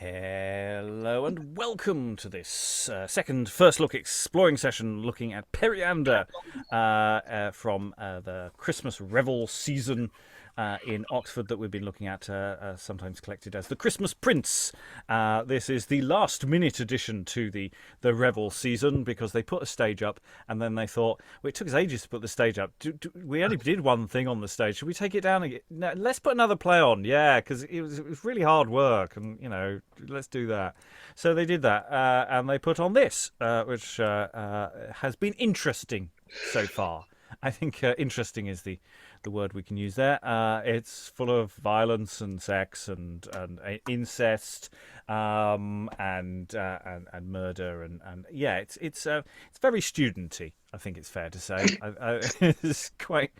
Hello and welcome to this first look exploring session looking at Periander from the Christmas revel season in Oxford that we've been looking at, sometimes collected as the Christmas Prince. This is the last minute addition to the revel season because they put a stage up and then they thought, well, it took us ages to put the stage up. We only did one thing on the stage. Should we take it down again? No, let's put another play on. Yeah, because it was really hard work and, let's do that. So they did that and they put on this, which has been interesting so far. I think interesting is the word we can use there. It's full of violence and sex and incest and murder and yeah, it's very studenty. I think it's fair to say. It's quite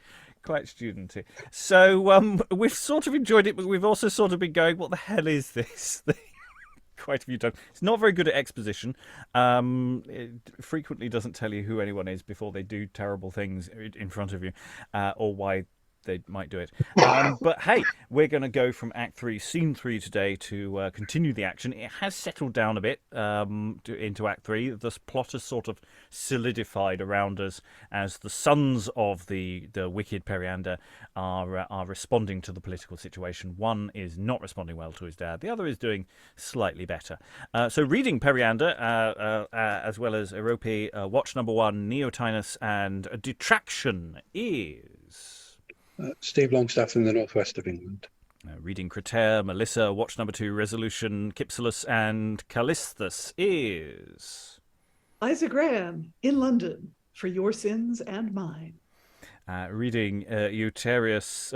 studenty. So we've sort of enjoyed it, but we've also sort of been going, what the hell is this thing? Quite a few times. It's not very good at exposition. It frequently doesn't tell you who anyone is before they do terrible things in front of you, or why they might do it. But hey, we're going to go from Act 3, Scene 3 today to continue the action. It has settled down a bit into Act 3. The plot has sort of solidified around us as the sons of the wicked Periander are responding to the political situation. One is not responding well to his dad. The other is doing slightly better. So reading Periander, as well as Aerope, Watch Number 1, Neotinus, and Detraction is... Steve Longstaffe in the northwest of England. Reading Crataea, Melissa, Watch Number 2, Resolution, Cypselus, and Callisthus is... Liza Graham in London for your sins and mine. Reading Eutarius,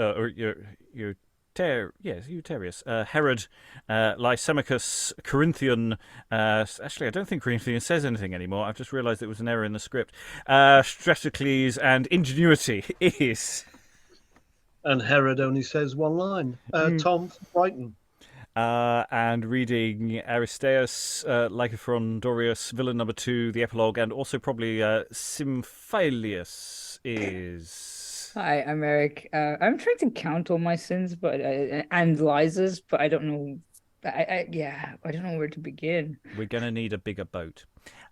Eutarius, Herod, Lysimachus, Corinthian. Actually, I don't think Corinthian says anything anymore. I've just realised there was an error in the script. Stratocles and Ingenuity is... And Herod only says one line. Tom Crighton. And reading Aristaeus, Lycrophon, Dorius, Villain Number 2, the Epilogue, and also probably Symphilus is... Hi, I'm Eric. I'm trying to count all my sins, but and Liza's, but I don't know. I don't know where to begin. We're going to need a bigger boat.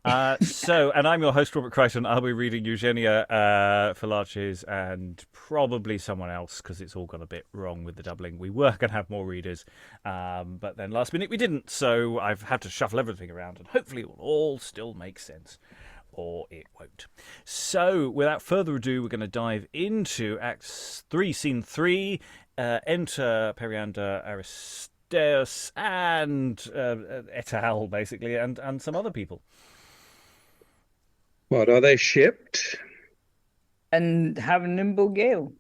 And I'm your host, Robert Crighton. I'll be reading Eugenia, Philarches, and probably someone else because it's all gone a bit wrong with the doubling. We were going to have more readers, but then last minute we didn't, so I've had to shuffle everything around, and hopefully it will all still make sense. Or it won't. So, without further ado, we're going to dive into Act 3, Scene 3. Enter Periander, Aristaeus, and et al., basically, and some other people. What, are they shipped? And have a nimble gale.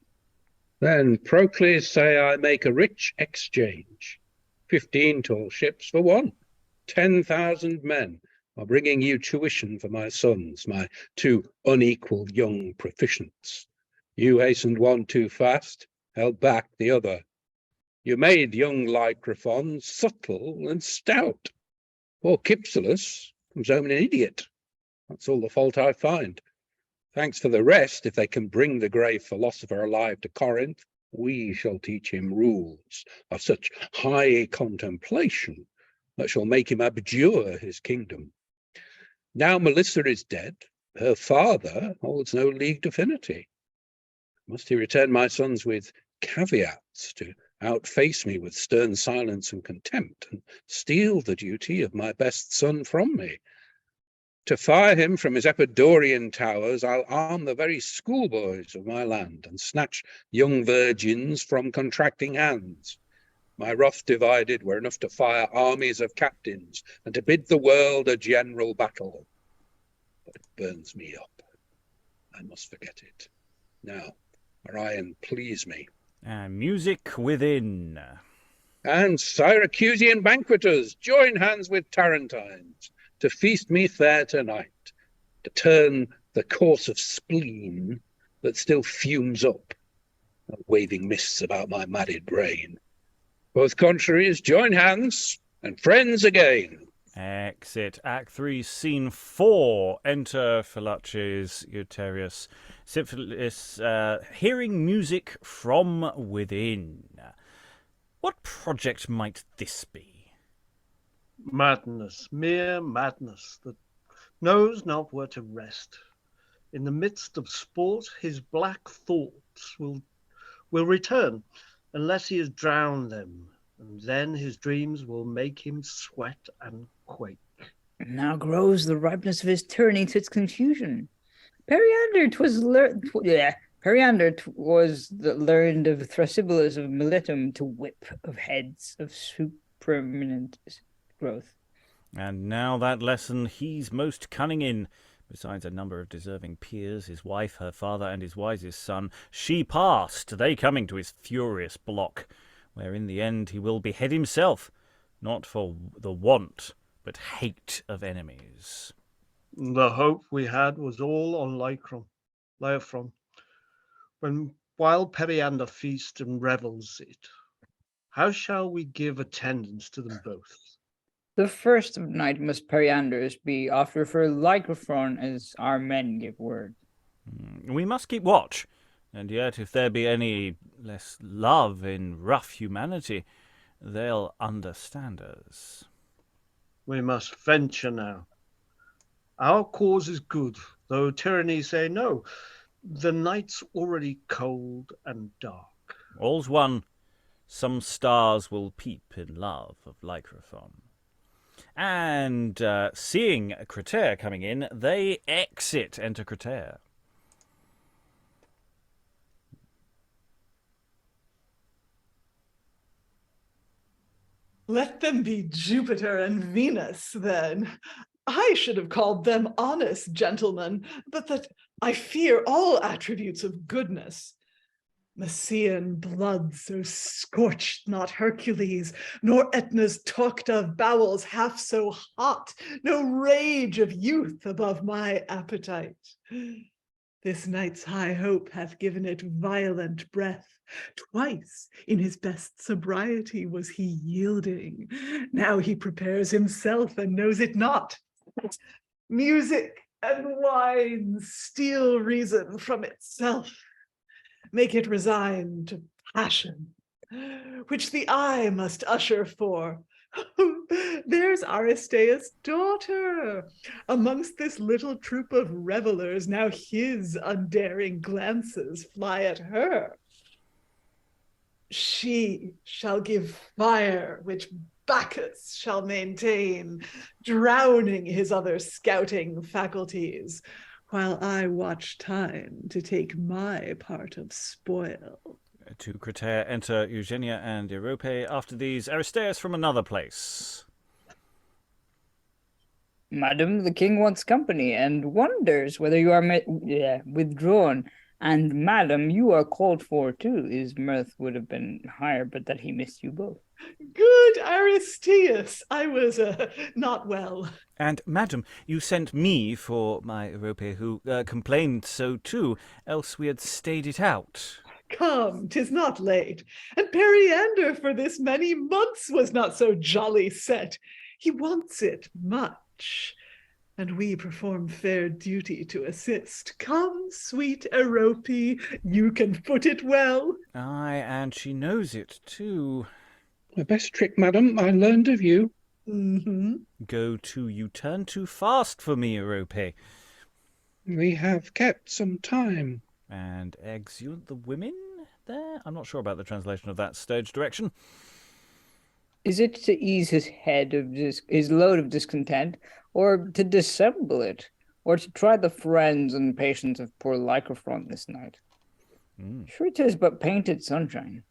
Then Procles say I make a rich exchange. 15 tall ships for one. 10,000 men are bringing you tuition for my sons, my two unequal young proficients. You hastened one too fast, held back the other. You made young Lycrophon subtle and stout. Poor Cypselus comes home an idiot. That's all the fault I find. Thanks for the rest. If they can bring the grey philosopher alive to Corinth, we shall teach him rules of such high contemplation that shall make him abjure his kingdom. Now Melissa is dead. Her father holds no leagued affinity. Must he return my sons with caveats to outface me with stern silence and contempt and steal the duty of my best son from me? To fire him from his Epidaurian towers, I'll arm the very schoolboys of my land and snatch young virgins from contracting hands. My wrath divided were enough to fire armies of captains and to bid the world a general battle. But it burns me up. I must forget it. Now, Orion, please me. Music within. And Syracusian banqueters, join hands with Tarentines to feast me fair tonight, to turn the course of spleen that still fumes up, waving mists about my madded brain. Both contraries, join hands, and friends again. Exit Act 3, Scene 4. Enter Philarches, Eutereus, Symphilus, hearing music from within. What project might this be? Madness, mere madness, that knows not where to rest. In the midst of sport, his black thoughts will return, unless he has drowned them, and then his dreams will make him sweat and quake. Now grows the ripeness of his tyranny to its confusion. Periander was learned of Thrasybulus of Miletum to whip of heads of supereminent growth. And now that lesson he's most cunning in. Besides a number of deserving peers, his wife, her father, and his wisest son, she passed, they coming to his furious block, where in the end he will behead himself, not for the want, but hate of enemies. The hope we had was all on Lycrophon, while Periander feasts and revels it. How shall we give attendance to them both? The first of night must Perianders be after for Lycrophon, as our men give word. We must keep watch, and yet if there be any less love in rough humanity, they'll understand us. We must venture now. Our cause is good, though tyranny say no. The night's already cold and dark. All's one. Some stars will peep in love of Lycrophon. And seeing Crataea coming in, they enter Crataea. Let them be Jupiter and Venus, then. I should have called them honest gentlemen, but that I fear all attributes of goodness. Messian blood so scorched not Hercules, nor Aetna's talked of bowels half so hot, no rage of youth above my appetite. This night's high hope hath given it violent breath. Twice in his best sobriety was he yielding. Now he prepares himself and knows it not. Music and wine steal reason from itself, make it resigned to passion, which the eye must usher for. There's Aristaeus' daughter. Amongst this little troop of revelers, now his undaring glances fly at her. She shall give fire, which Bacchus shall maintain, drowning his other scouting faculties, while I watch time to take my part of spoil. To Crataea enter Eugenia and Aerope. After these, Aristaeus from another place. Madam, the king wants company, and wonders whether you are withdrawn. And madam, you are called for too. His mirth would have been higher, but that he missed you both. Good Aristaeus, I was not well. And, madam, you sent me for my Aerope, who complained so too, else we had stayed it out. Come, 'tis not late, and Periander for this many months was not so jolly set. He wants it much, and we perform fair duty to assist. Come, sweet Aerope, you can foot it well. Aye, and she knows it too. My best trick, madam, I learned of you. Mm-hmm. Go to, you turn too fast for me, Aerope. We have kept some time. And exeunt the women there? I'm not sure about the translation of that stage direction. Is it to ease his his load of discontent, or to dissemble it, or to try the friends and patience of poor Lycrophon this night? Sure it is but painted sunshine.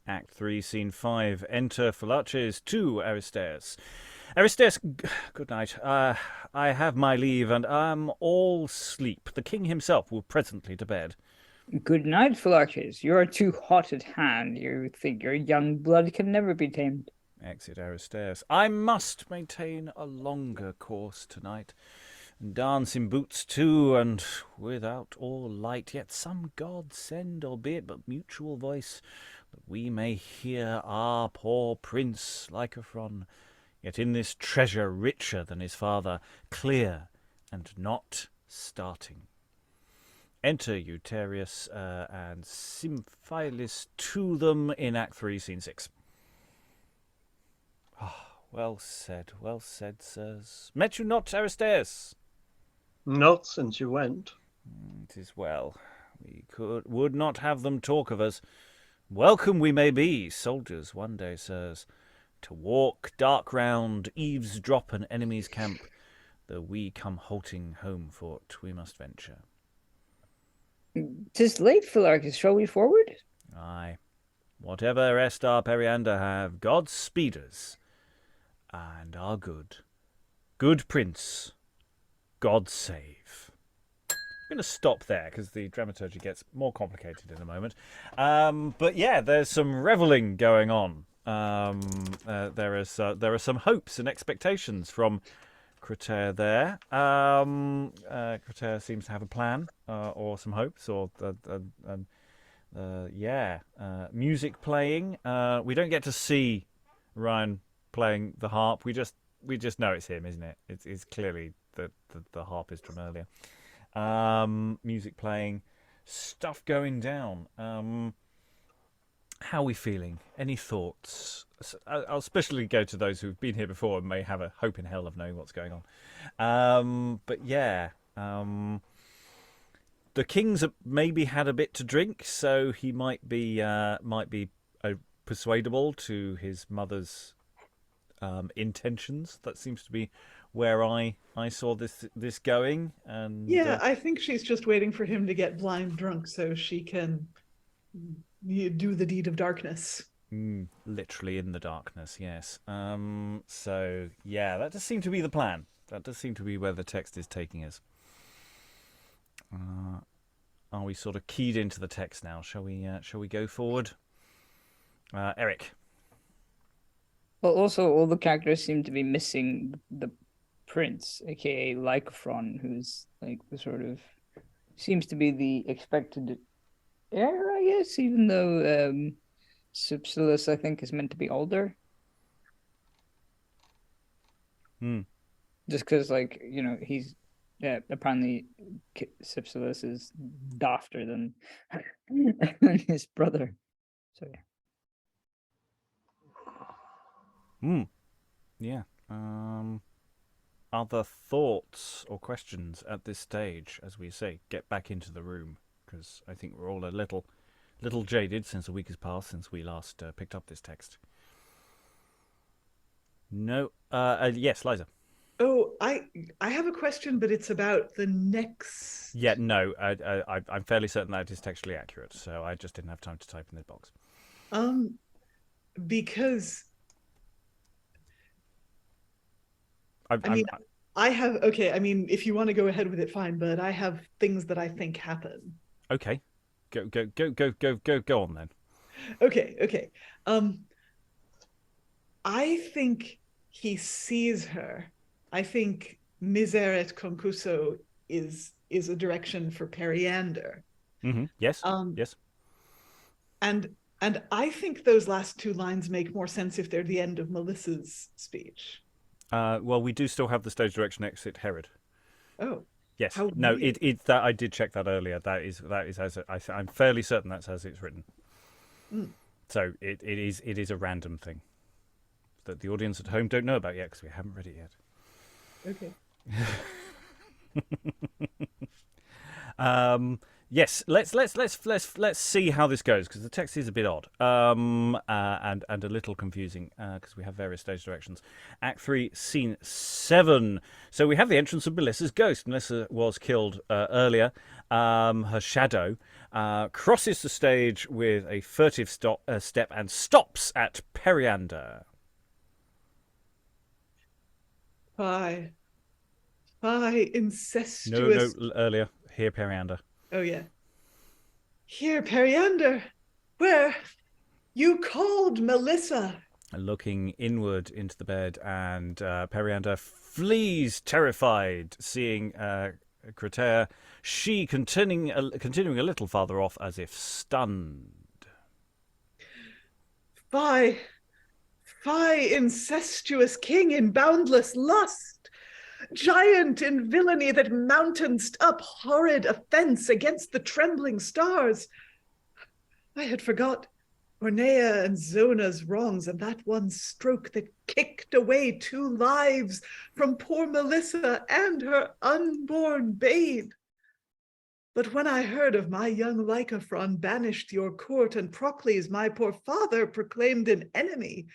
Act 3, Scene 5. Enter Philarches to Aristaeus. Aristaeus, good night. I have my leave, and am all sleep. The king himself will presently to bed. Good night, Philarches. You are too hot at hand. You think your young blood can never be tamed. Exit Aristaeus. I must maintain a longer course tonight, and dance in boots too, and without all light, yet some god send, albeit but mutual voice, that we may hear our poor prince Lycrophon, yet in this treasure richer than his father, clear and not starting. Enter Euthareus and Symphilus to them in Act 3, Scene 6. well said, sirs. Met you not, Aristaeus? Not since you went. It is well. We would not have them talk of us. Welcome we may be, soldiers one day, sirs, to walk dark round, eavesdrop an enemy's camp, though we come halting home fort we must venture. 'Tis late, Philarches. Shall we forward? Aye. Whatever rest our Periander have, God speed us, and our good prince, God save. I'm going to stop there because the dramaturgy gets more complicated in a moment. But yeah, there's some revelling going on. There are some hopes and expectations from Crataea there. Crataea seems to have a plan or some hopes or music playing. We don't get to see Ryan playing the harp. We just know it's him, isn't it? It's clearly the harpist from earlier. Music playing, stuff going down. How are we feeling? Any thoughts? I'll especially go to those who've been here before and may have a hope in hell of knowing what's going on. But yeah, the king's maybe had a bit to drink, so he might be persuadable to his mother's intentions. That seems to be where I saw this going. And yeah, I think she's just waiting for him to get blind drunk so she can do the deed of darkness. Literally in the darkness, yes. So yeah, that does seem to be the plan. That does seem to be where the text is taking us. Are we sort of keyed into the text now? Shall we go forward? Eric. Well, also all the characters seem to be missing the prince, aka Lycrophon, who's like the sort of seems to be the expected heir, I guess, even though Cypselus, I think, is meant to be older. Just because, like, you know, he's apparently Cypselus is dofter than his brother. So yeah. Other thoughts or questions at this stage, as we say, get back into the room, because I think we're all a little jaded since a week has passed since we last picked up this text. No. Yes, Liza. Oh, I have a question, but it's about the next. Yeah, no, I'm fairly certain that it is textually accurate, so I just didn't have time to type in the box. Because I have. Okay, I mean, if you want to go ahead with it, fine. But I have things that I think happen. Okay, go on then. Okay. I think he sees her. I think miseret concurso is a direction for Periander. Mm-hmm. Yes. Yes. And I think those last two lines make more sense if they're the end of Melissa's speech. Well, we do still have the stage direction exit Herod. Oh. Yes. No, it that I did check that earlier. That is as I'm fairly certain that's as it's written. So it is a random thing that the audience at home don't know about yet because we haven't read it yet. Okay. Yes, let's see how this goes because the text is a bit odd and a little confusing because we have various stage directions. Act 3, Scene 7. So we have the entrance of Melissa's ghost. Melissa was killed earlier. Her shadow crosses the stage with a furtive step and stops at Periander. Fie, incestuous. No, earlier. Here, Periander. Oh, yeah. Here, Periander, where you called Melissa. Looking inward into the bed, and Periander flees terrified, seeing Crataea. She continuing a little farther off, as if stunned. Fie, incestuous king in boundless lust, giant in villainy that mountainst up horrid offence against the trembling stars. I had forgot Ornea and Zona's wrongs, and that one stroke that kicked away 2 lives from poor Melissa and her unborn babe. But when I heard of my young Lycophron banished your court, and Procles, my poor father, proclaimed an enemy,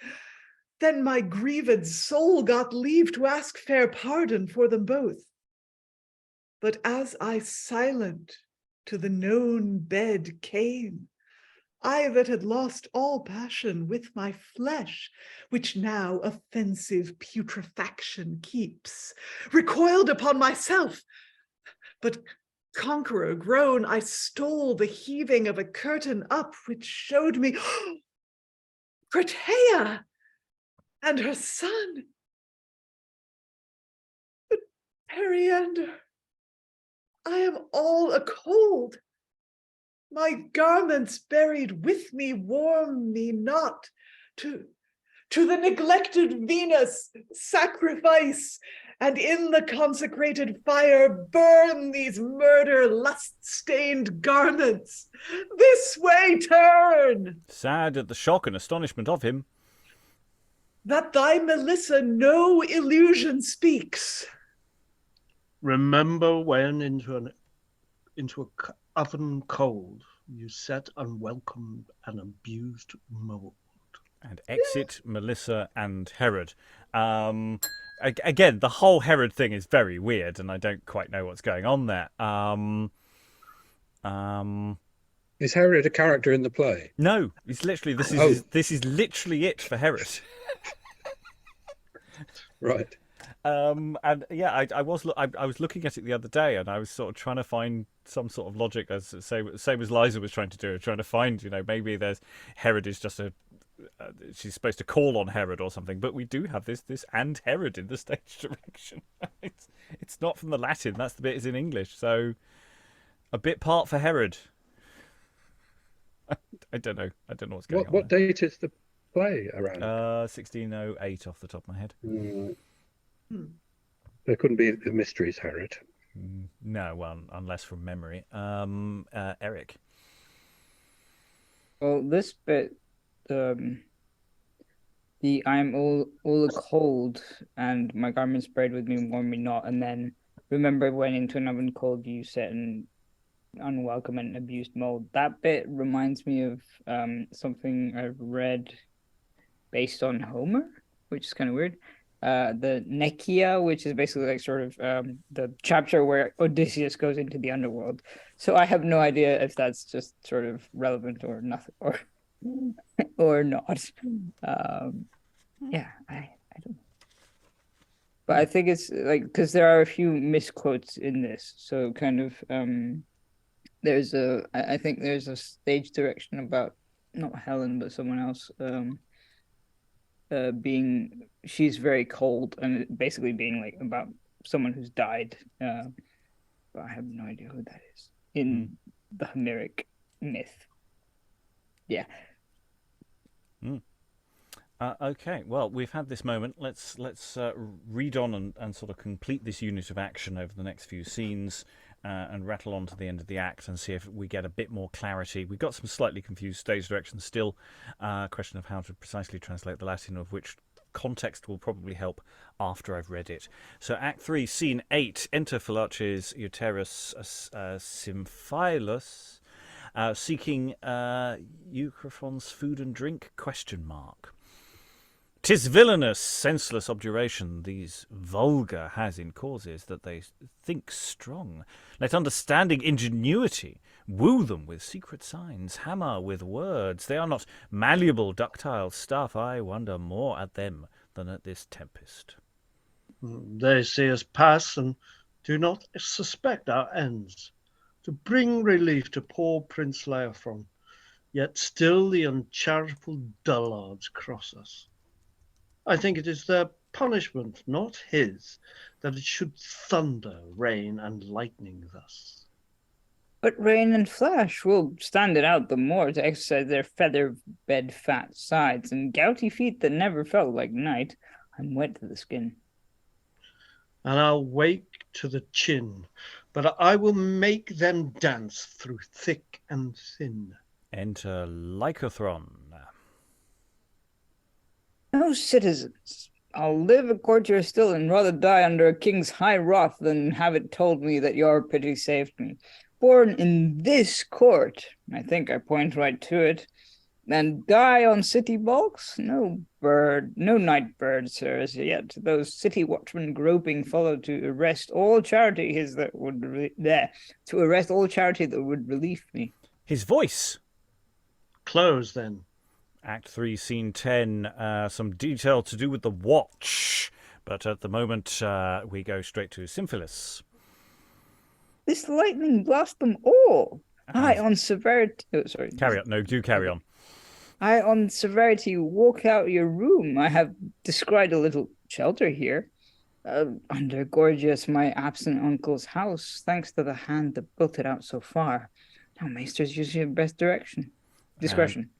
then my grieved soul got leave to ask fair pardon for them both. But as I silent to the known bed came, I that had lost all passion with my flesh, which now offensive putrefaction keeps, recoiled upon myself, but conqueror grown, I stole the heaving of a curtain up, which showed me Crataea and her son. But Periander, I am all a cold. My garments buried with me warm me not. To the neglected Venus sacrifice, and in the consecrated fire burn these murder lust-stained garments. This way turn! Sad at the shock and astonishment of him. That thy Melissa no illusion speaks. Remember when into a oven cold you set unwelcome and abused mold. And exit Melissa and Herod. Again, the whole Herod thing is very weird, and I don't quite know what's going on there. Is Herod a character in the play? No, it's literally this is literally it for Herod. Right. And yeah, I was looking at it the other day, and I was sort of trying to find some sort of logic, as same as Liza was trying to do, trying to find, maybe there's Herod is just she's supposed to call on Herod or something, but we do have this and Herod in the stage direction. It's not from the Latin. That's the bit is in English, so a bit part for Herod. I don't know what's going on. What date is the play around? 1608 off the top of my head. There couldn't be the Mysteries Herod. No, well, unless from memory. Eric. Well, this bit, the I'm all cold and my garments buried with me warm me not, and then remember when into an oven cold you set an unwelcome and abused mold. That bit reminds me of something I've read based on Homer, which is kind of weird. The Nekia, which is basically like sort of the chapter where Odysseus goes into the underworld. So I have no idea if that's just sort of relevant or nothing, or not. Yeah, I don't know. But I think it's like, because there are a few misquotes in this, so kind of I think there's a stage direction about not Helen but someone else she's very cold, and basically being like about someone who's died, but I have no idea who that is in the Homeric myth. Yeah. Okay, well, we've had this moment. Let's read on and sort of complete this unit of action over the next few scenes, and rattle on to the end of the act and see if we get a bit more clarity. We've got some slightly confused stage directions still. Question of how to precisely translate the Latin, of which context will probably help after I've read it. So Act 3, Scene 8. Enter Philarches, Eutaereus, Symphilus, seeking Lycrophon's food and drink, ? 'Tis villainous, senseless objuration these vulgar has in causes that they think strong. Let understanding ingenuity woo them with secret signs, hammer with words. They are not malleable, ductile stuff. I wonder more at them than at this tempest. They see us pass and do not suspect our ends, to bring relief to poor Prince Lycrophon, yet still the uncharitable dullards cross us. I think it is their punishment, not his, that it should thunder, rain, and lightning thus. But rain and flash will stand it out the more to exercise their feather-bed fat sides and gouty feet that never felt like night. I'm wet to the skin. And I'll wake to the chin, but I will make them dance through thick and thin. Enter Lycrophon, No citizens. I'll live a courtier still and rather die under a king's high wrath than have it told me that your pity saved me. Born in this court, I think I point right to it, and die on city balks? No night bird, sir, as yet. Those city watchmen groping follow to arrest all charity that would relieve me. His voice. Close then. Act 3, Scene 10. Some detail to do with the watch. But at the moment, we go straight to Symphilus. This lightning blast them all. I on severity... Oh, sorry. Carry on. No, do carry on. I on severity walk out your room. I have described a little shelter here. Under Gorgias, my absent uncle's house, thanks to the hand that built it out so far. Now, maesters, use your best discretion.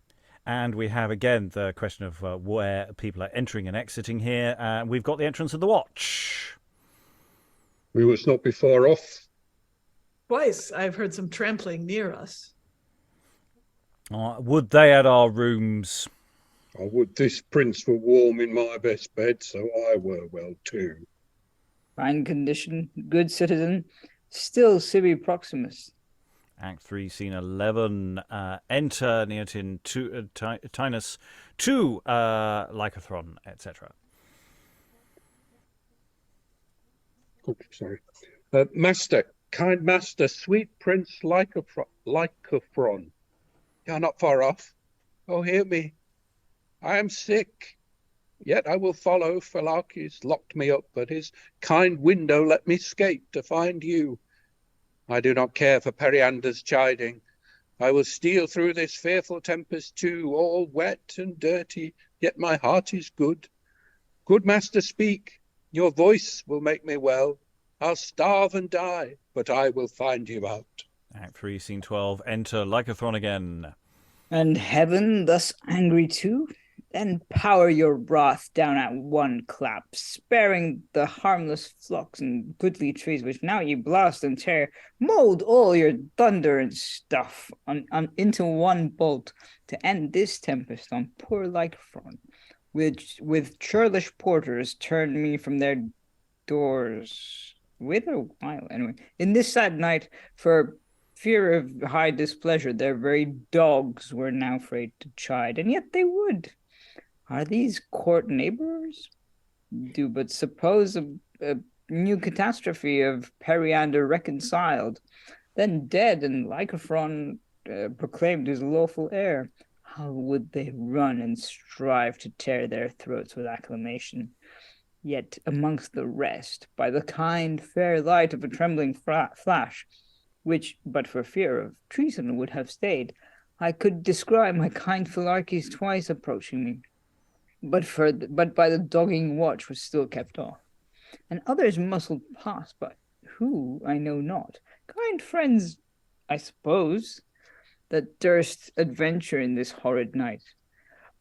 And we have, again, the question of where people are entering and exiting here. We've got the entrance of the watch. We was not before off. Twice I've heard some trampling near us. Would they at our rooms? I would this prince were warm in my best bed, so I were well too. Fine condition, good citizen, still sibi proximus. Act 3, Scene 11. Enter Neotinus to Lycrophon, etc. Oh, sorry. Master, kind master, sweet prince Lycrophon. You're not far off. Oh, hear me. I am sick. Yet I will follow. Philarches locked me up, but his kind window let me escape to find you. I do not care for Periander's chiding. I will steal through this fearful tempest too, all wet and dirty, yet my heart is good. Good master, speak. Your voice will make me well. I'll starve and die, but I will find you out. Act 3, Scene 12. Enter Lycrophon again. And heaven thus angry too? Then power your wrath down at one clap, sparing the harmless flocks and goodly trees which now ye blast and tear. Mold all your thunder and stuff into one bolt to end this tempest on poor Lycrophon, which with churlish porters turned me from their doors. Wait a while, anyway. In this sad night, for fear of high displeasure, their very dogs were now afraid to chide, and yet they would. Are these court neighbors? Do but suppose a new catastrophe of Periander reconciled, then dead and Lycrophon proclaimed his lawful heir. How would they run and strive to tear their throats with acclamation? Yet amongst the rest, by the kind fair light of a trembling flash, which but for fear of treason would have stayed, I could descry my kind Philarches twice approaching me. But by the dogging watch was still kept off, and others muscled past, but who I know not. Kind friends, I suppose, that durst adventure in this horrid night.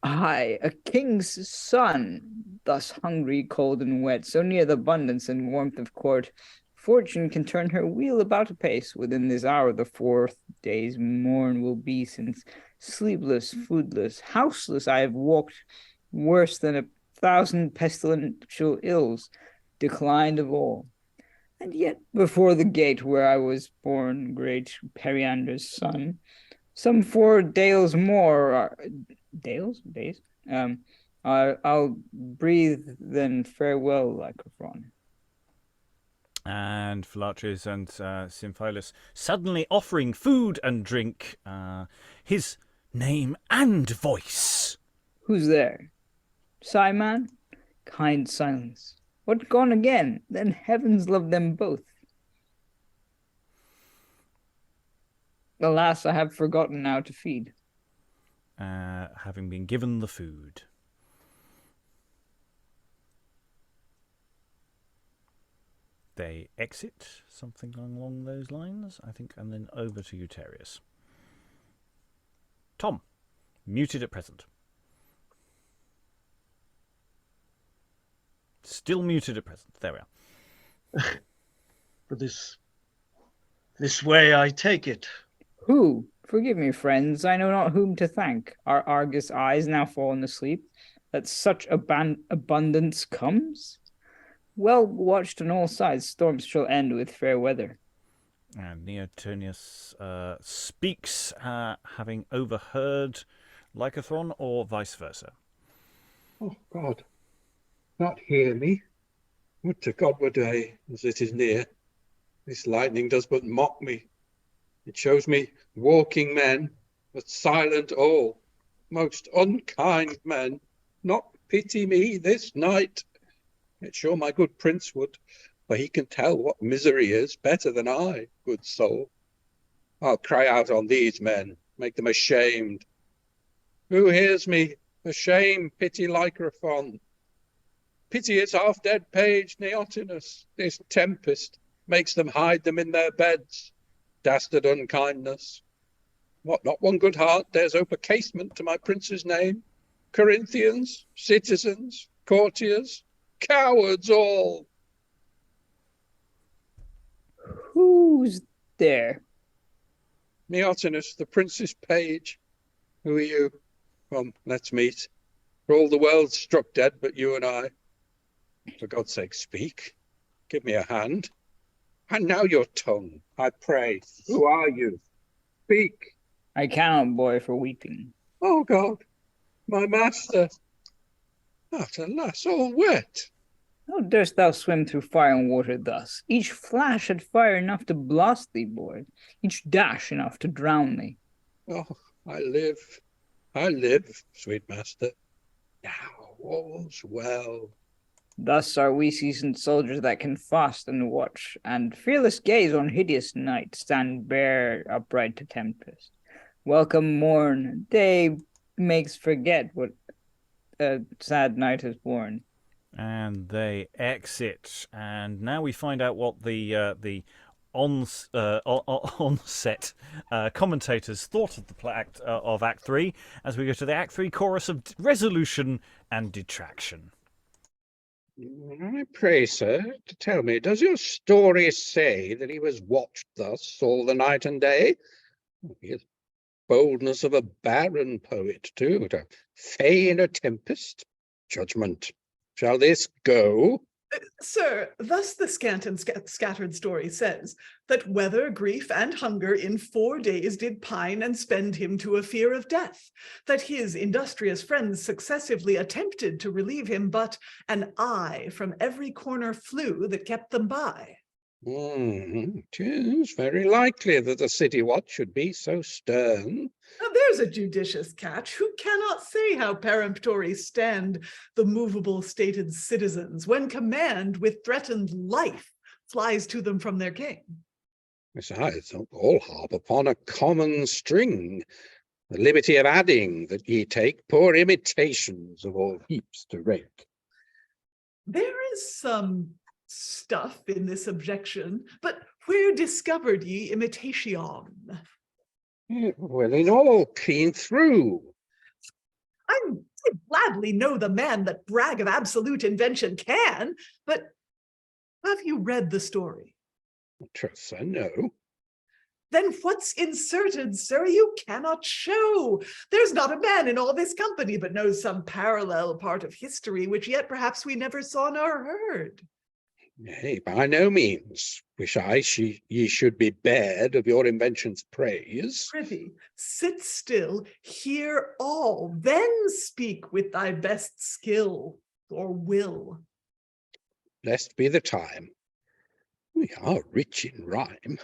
I, a king's son, thus hungry, cold, and wet, so near the abundance and warmth of court, Fortune can turn her wheel about apace. Within this hour the 4th day's morn will be, since sleepless, foodless, houseless I have walked, worse than 1,000 pestilential ills, declined of all. And yet before the gate where I was born, great Periander's son, some 4 dales more days? I'll breathe then farewell, Lycrophon. And Philarches and Symphilus suddenly offering food and drink, his name and voice. Who's there? Simon? Kind silence. What, gone again? Then heavens love them both. Alas, I have forgotten now to feed. Having been given the food. They exit, something along those lines, I think, and then over to Eutarius. Tom, muted at present. Still muted at present. There we are. For this way I take it. Who? Forgive me, friends, I know not whom to thank. Our Argus eyes now fallen asleep, that such abundance comes? Well watched on all sides, storms shall end with fair weather. And Neotinus speaks, having overheard Lycrophon, or vice versa. Oh God, not hear me. Would to God were day, as it is near. This lightning does but mock me. It shows me walking men, but silent all, most unkind men, not pity me this night. Yet sure my good prince would, for he can tell what misery is better than I, good soul. I'll cry out on these men, make them ashamed. Who hears me? For shame, pity Lycrophon. Pity its half-dead page, Neotinus. This tempest makes them hide them in their beds. Dastard unkindness. What, not one good heart dares open casement to my prince's name? Corinthians, citizens, courtiers, cowards all. Who's there? Neotinus, the prince's page. Who are you? Come, let's meet. For all the world's struck dead but you and I. For God's sake, speak. Give me a hand. And now your tongue, I pray. Who are you? Speak. I cannot, boy, for weeping. Oh God, my master. But alas, all wet. How durst thou swim through fire and water thus? Each flash had fire enough to blast thee, boy. Each dash enough to drown thee. Oh, I live, sweet master. Now all's well. Thus are we seasoned soldiers that can fast and watch, and fearless gaze on hideous night, stand bare upright to tempest. Welcome morn, day makes forget what a sad night has borne. And they exit, and now we find out what the on-set commentators thought of the of Act 3, as we go to the Act 3 chorus of resolution and detraction. I pray, sir, to tell me, does your story say that he was watched thus all the night and day? He has boldness of a barren poet, too, to feign a tempest. Judgment. Shall this go? Sir, thus the scant and scattered story says, that weather, grief, and hunger in 4 days did pine and spend him to a fear of death, that his industrious friends successively attempted to relieve him, but an eye from every corner flew that kept them by. 'Tis very likely that the city watch should be so stern. Now there's a judicious catch. Who cannot say how peremptory stand the movable stated citizens when command with threatened life flies to them from their king? Besides, all harp upon a common string, the liberty of adding that ye take poor imitations of all heaps to rake. There is some stuff in this objection, but where discovered ye imitation? Well, in all clean through. I gladly know the man that brag of absolute invention can, but have you read the story? Truth, sir, no. Then what's inserted, sir, you cannot show. There's not a man in all this company but knows some parallel part of history, which yet perhaps we never saw nor heard. Nay, by no means. Wish I ye should be bared of your invention's praise. Prithee, sit still, hear all, then speak with thy best skill or will. Blessed be the time. We are rich in rhyme.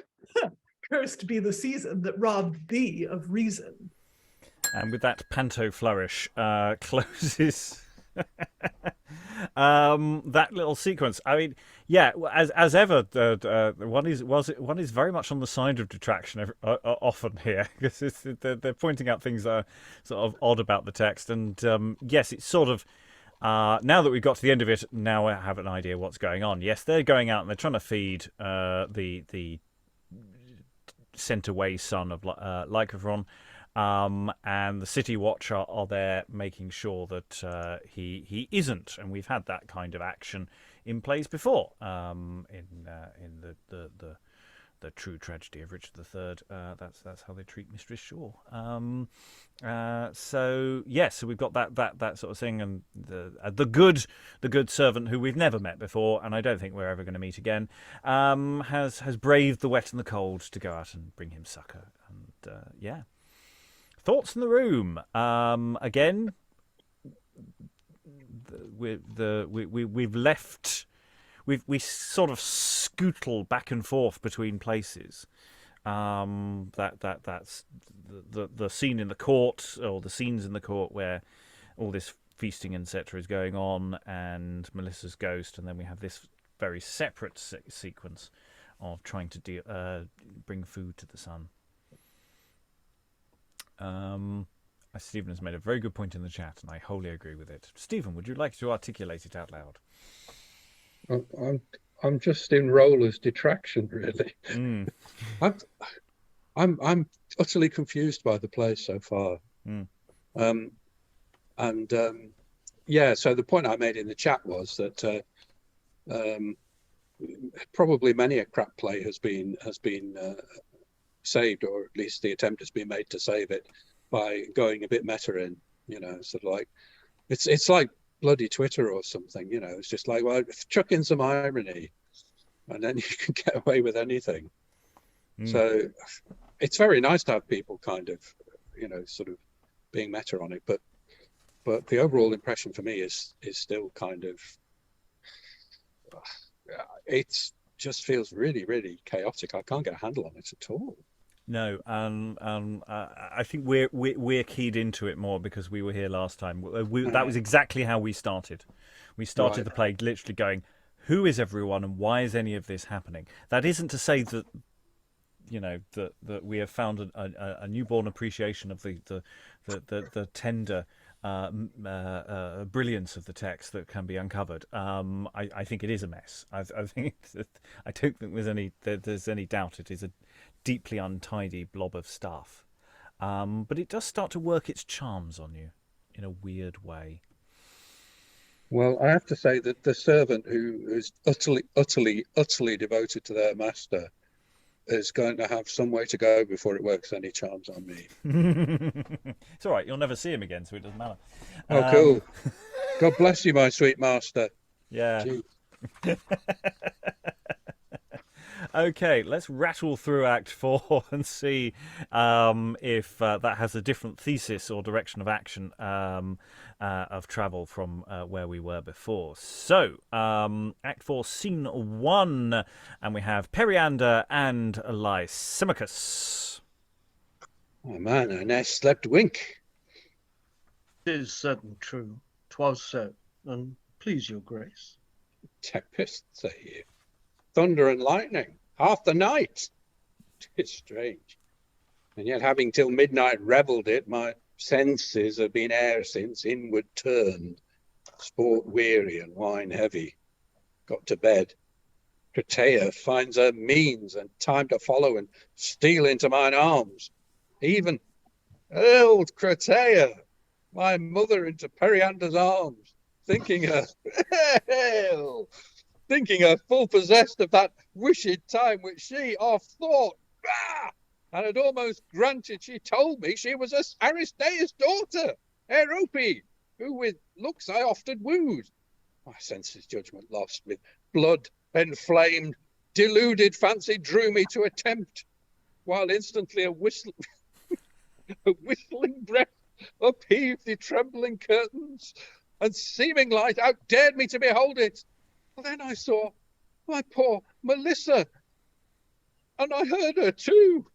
Cursed be the season that robbed thee of reason. And with that panto flourish closes that little sequence. I mean, yeah, as ever, one is very much on the side of detraction often here, because they're pointing out things that are sort of odd about the text. And yes, it's sort of now that we've got to the end of it, now I have an idea what's going on. Yes, they're going out and they're trying to feed the sent away son of Lycrophon. And the City Watch are there making sure that he isn't, and we've had that kind of action in plays before. In true tragedy of Richard III. That's how they treat Mistress Shaw. So we've got that sort of thing, and the good servant who we've never met before, and I don't think we're ever going to meet again, has braved the wet and the cold to go out and bring him succour. And thoughts in the room. Again, we've left. We sort of scootle back and forth between places. That's the scene in the court, or the scenes in the court where all this feasting etc. is going on, and Melissa's ghost, and then we have this very separate sequence of trying to bring food to the sun. Stephen has made a very good point in the chat, and I wholly agree with it. Stephen, would you like to articulate it out loud? I'm just in role as detraction, really. I'm utterly confused by the play so far. So the point I made in the chat was that probably many a crap play has been saved, or at least the attempt has been made to save it by going a bit meta in, sort of like it's like bloody Twitter or something, it's just like, well, chuck in some irony and then you can get away with anything. So it's very nice to have people kind of, sort of being meta on it, but the overall impression for me is still kind of, it just feels really, really chaotic. I can't get a handle on it at all. No, I think we're keyed into it more because we were here last time. That was exactly how we started. We started the play literally going, who is everyone and why is any of this happening? That isn't to say that that we have found a newborn appreciation of the tender brilliance of the text that can be uncovered. I think it is a mess. I don't think there's any doubt it is a deeply untidy blob of stuff, but it does start to work its charms on you in a weird way. Well, I have to say that the servant who is utterly devoted to their master is going to have some way to go before it works any charms on me. It's all right, you'll never see him again, so it doesn't matter. Oh, cool. God bless you, my sweet master. Yeah. Okay, let's rattle through Act 4 and see if that has a different thesis or direction of action of travel from where we were before. So, Act 4, Scene 1, and we have Periander and Lysimachus. Oh man, I ne'er slept wink. 'Tis certain true, 'twas so, and please your grace. Tempest, say you. Thunder and lightning, half the night. 'Tis strange. And yet having till midnight revelled it, my senses have been ere since inward turned, sport weary and wine heavy. Got to bed. Crataea finds her means and time to follow and steal into mine arms. Even old Crataea, my mother, into Periander's arms, thinking her full possessed of that wished time which she oft thought, and had almost granted. She told me she was Aristaeus' daughter, Aerope, who with looks I oft had wooed. My senses judgment lost, with blood enflamed, deluded fancy drew me to attempt, while instantly a whistling breath upheaved the trembling curtains, and seeming light outdared me to behold it. Then I saw my poor Melissa, and I heard her too,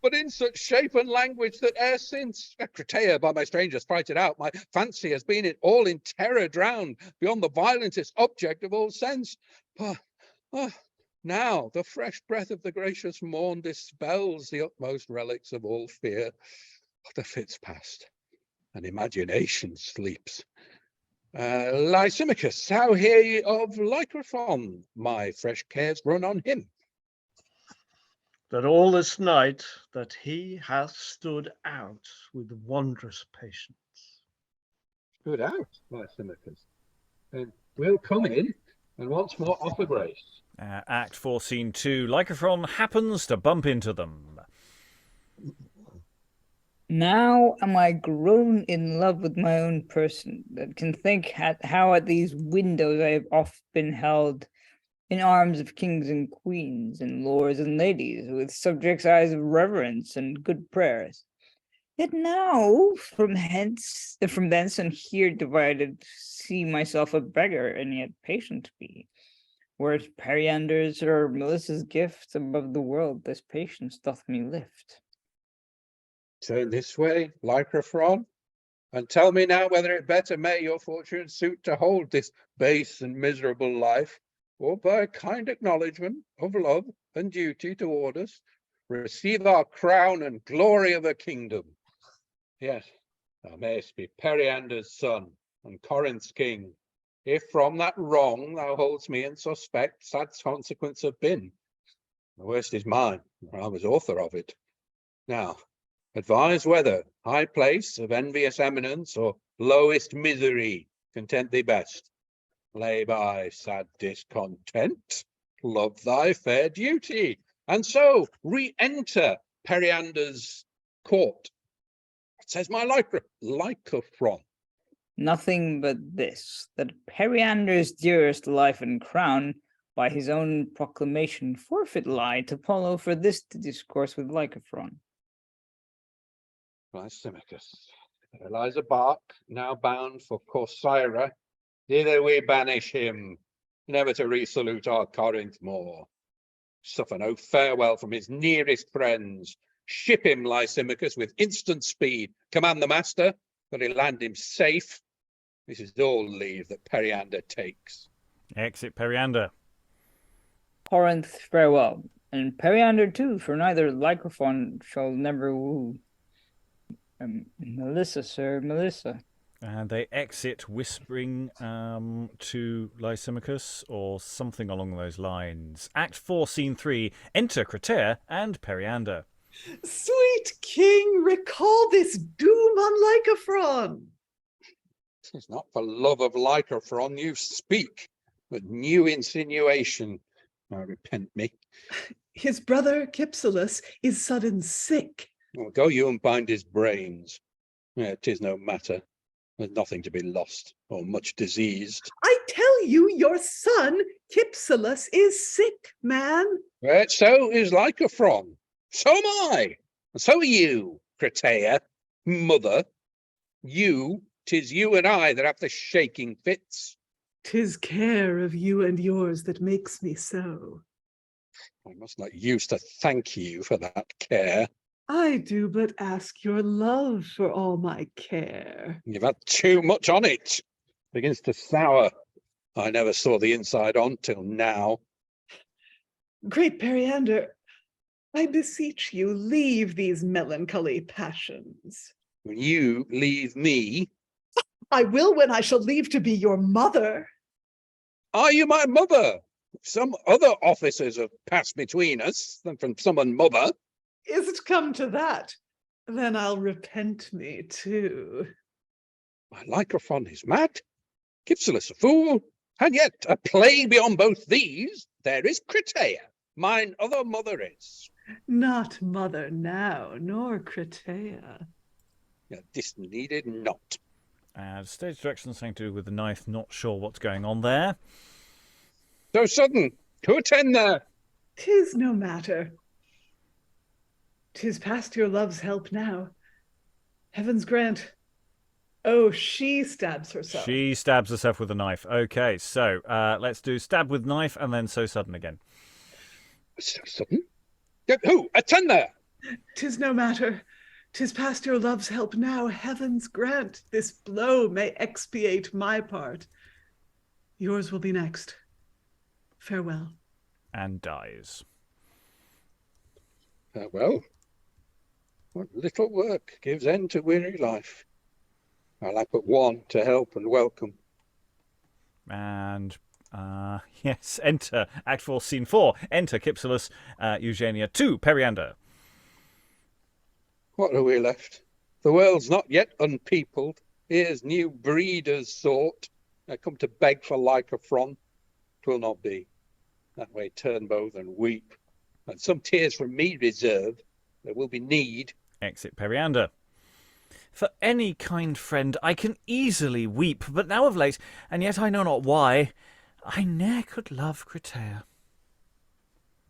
but in such shape and language that ere since, Crataea by my strangers frighted out, my fancy has been all in terror drowned, beyond the violentest object of all sense. Now the fresh breath of the gracious morn dispels the utmost relics of all fear. The fit's past, and imagination sleeps. Lysimachus, how hear ye of Lycrophon? My fresh cares run on him. That all this night that he hath stood out with wondrous patience. Stood out, Lysimachus. And we'll come in and once more offer grace. Act 4, Scene 2. Lycrophon happens to bump into them. Now am I grown in love with my own person, that can think how at these windows I have oft been held in arms of kings and queens, and lords and ladies, with subjects' eyes of reverence and good prayers. Yet now from thence and here divided, see myself a beggar, and yet patient be. Were it Periander's or Melissa's gift above the world, this patience doth me lift. Turn this way, Lycrophon, and tell me now whether it better may your fortune suit to hold this base and miserable life, or by kind acknowledgement of love and duty toward us, receive our crown and glory of a kingdom. Yes, thou mayest be Periander's son and Corinth's king, if from that wrong thou holdst me in suspect, sad consequence have been. The worst is mine, for I was author of it. Now, advise whether high place of envious eminence or lowest misery content thee best. Lay by sad discontent, love thy fair duty, and so re-enter Periander's court. What says my Lycrophon? Nothing but this, that Periander's dearest life and crown, by his own proclamation forfeit lie to Apollo for this to discourse with Lycrophon. Lysimachus, Eliza Bark, now bound for Corcyra, thither we banish him, never to resalute our Corinth more. Suffer no farewell from his nearest friends. Ship him, Lysimachus, with instant speed. Command the master that he land him safe. This is all leave that Periander takes. Exit Periander. Corinth, farewell, and Periander too, for neither Lycrophon shall never woo. Melissa, sir, Melissa. And they exit whispering to Lysimachus or something along those lines. Act 4, Scene 3. Enter Crataea and Periander. Sweet king, recall this doom on Lycophron. 'Tis not for love of Lycrophon you speak, but new insinuation. I repent me. His brother Cypselus is sudden sick. Well, go you and bind his brains. 'Tis no matter. There's nothing to be lost or much diseased. I tell you, your son Cypselus is sick, man. So is Lycrophon. So am I. And so are you, Crataea, mother. 'Tis you and I that have the shaking fits. 'Tis care of you and yours that makes me so. I must not use to thank you for that care. I do but ask your love for all my care. You've had too much on it. Begins to sour. I never saw the inside on till now. Great Periander, I beseech you, leave these melancholy passions. When you leave me, I will when I shall leave to be your mother. are you my mother? Some other officers have passed between us than from someone mother. Is it come to that? Then I'll repent me too. My Lycrophon is mad, Cypselus a fool, and yet a plague beyond both these, there is Crataea, mine other mother is. Not mother now, nor Crataea. This needed not. Stage direction, something to do with the knife, not sure what's going on there. So sudden, to attend there. 'Tis no matter. 'Tis past your love's help now. Heaven's grant. Oh, she stabs herself. She stabs herself with a knife. Okay, so let's do stab with knife and then so sudden again. So sudden? Who? Attend there. 'Tis no matter. 'Tis past your love's help now. Heaven's grant this blow may expiate my part. Yours will be next. Farewell. And dies. Farewell. What little work gives end to weary life. I lack but one to help and welcome. And yes, enter Act 4, Scene 4. Enter Cypselus, Eugenia to Periander. What are we left? The world's not yet unpeopled. Here's new breeders sought. I come to beg for Lycrophon. 'Twill not be. That way turn both and weep. And some tears from me reserve. There will be need. Exit Periander. For any kind friend I can easily weep, but now of late, and yet I know not why, I ne'er could love Crataea.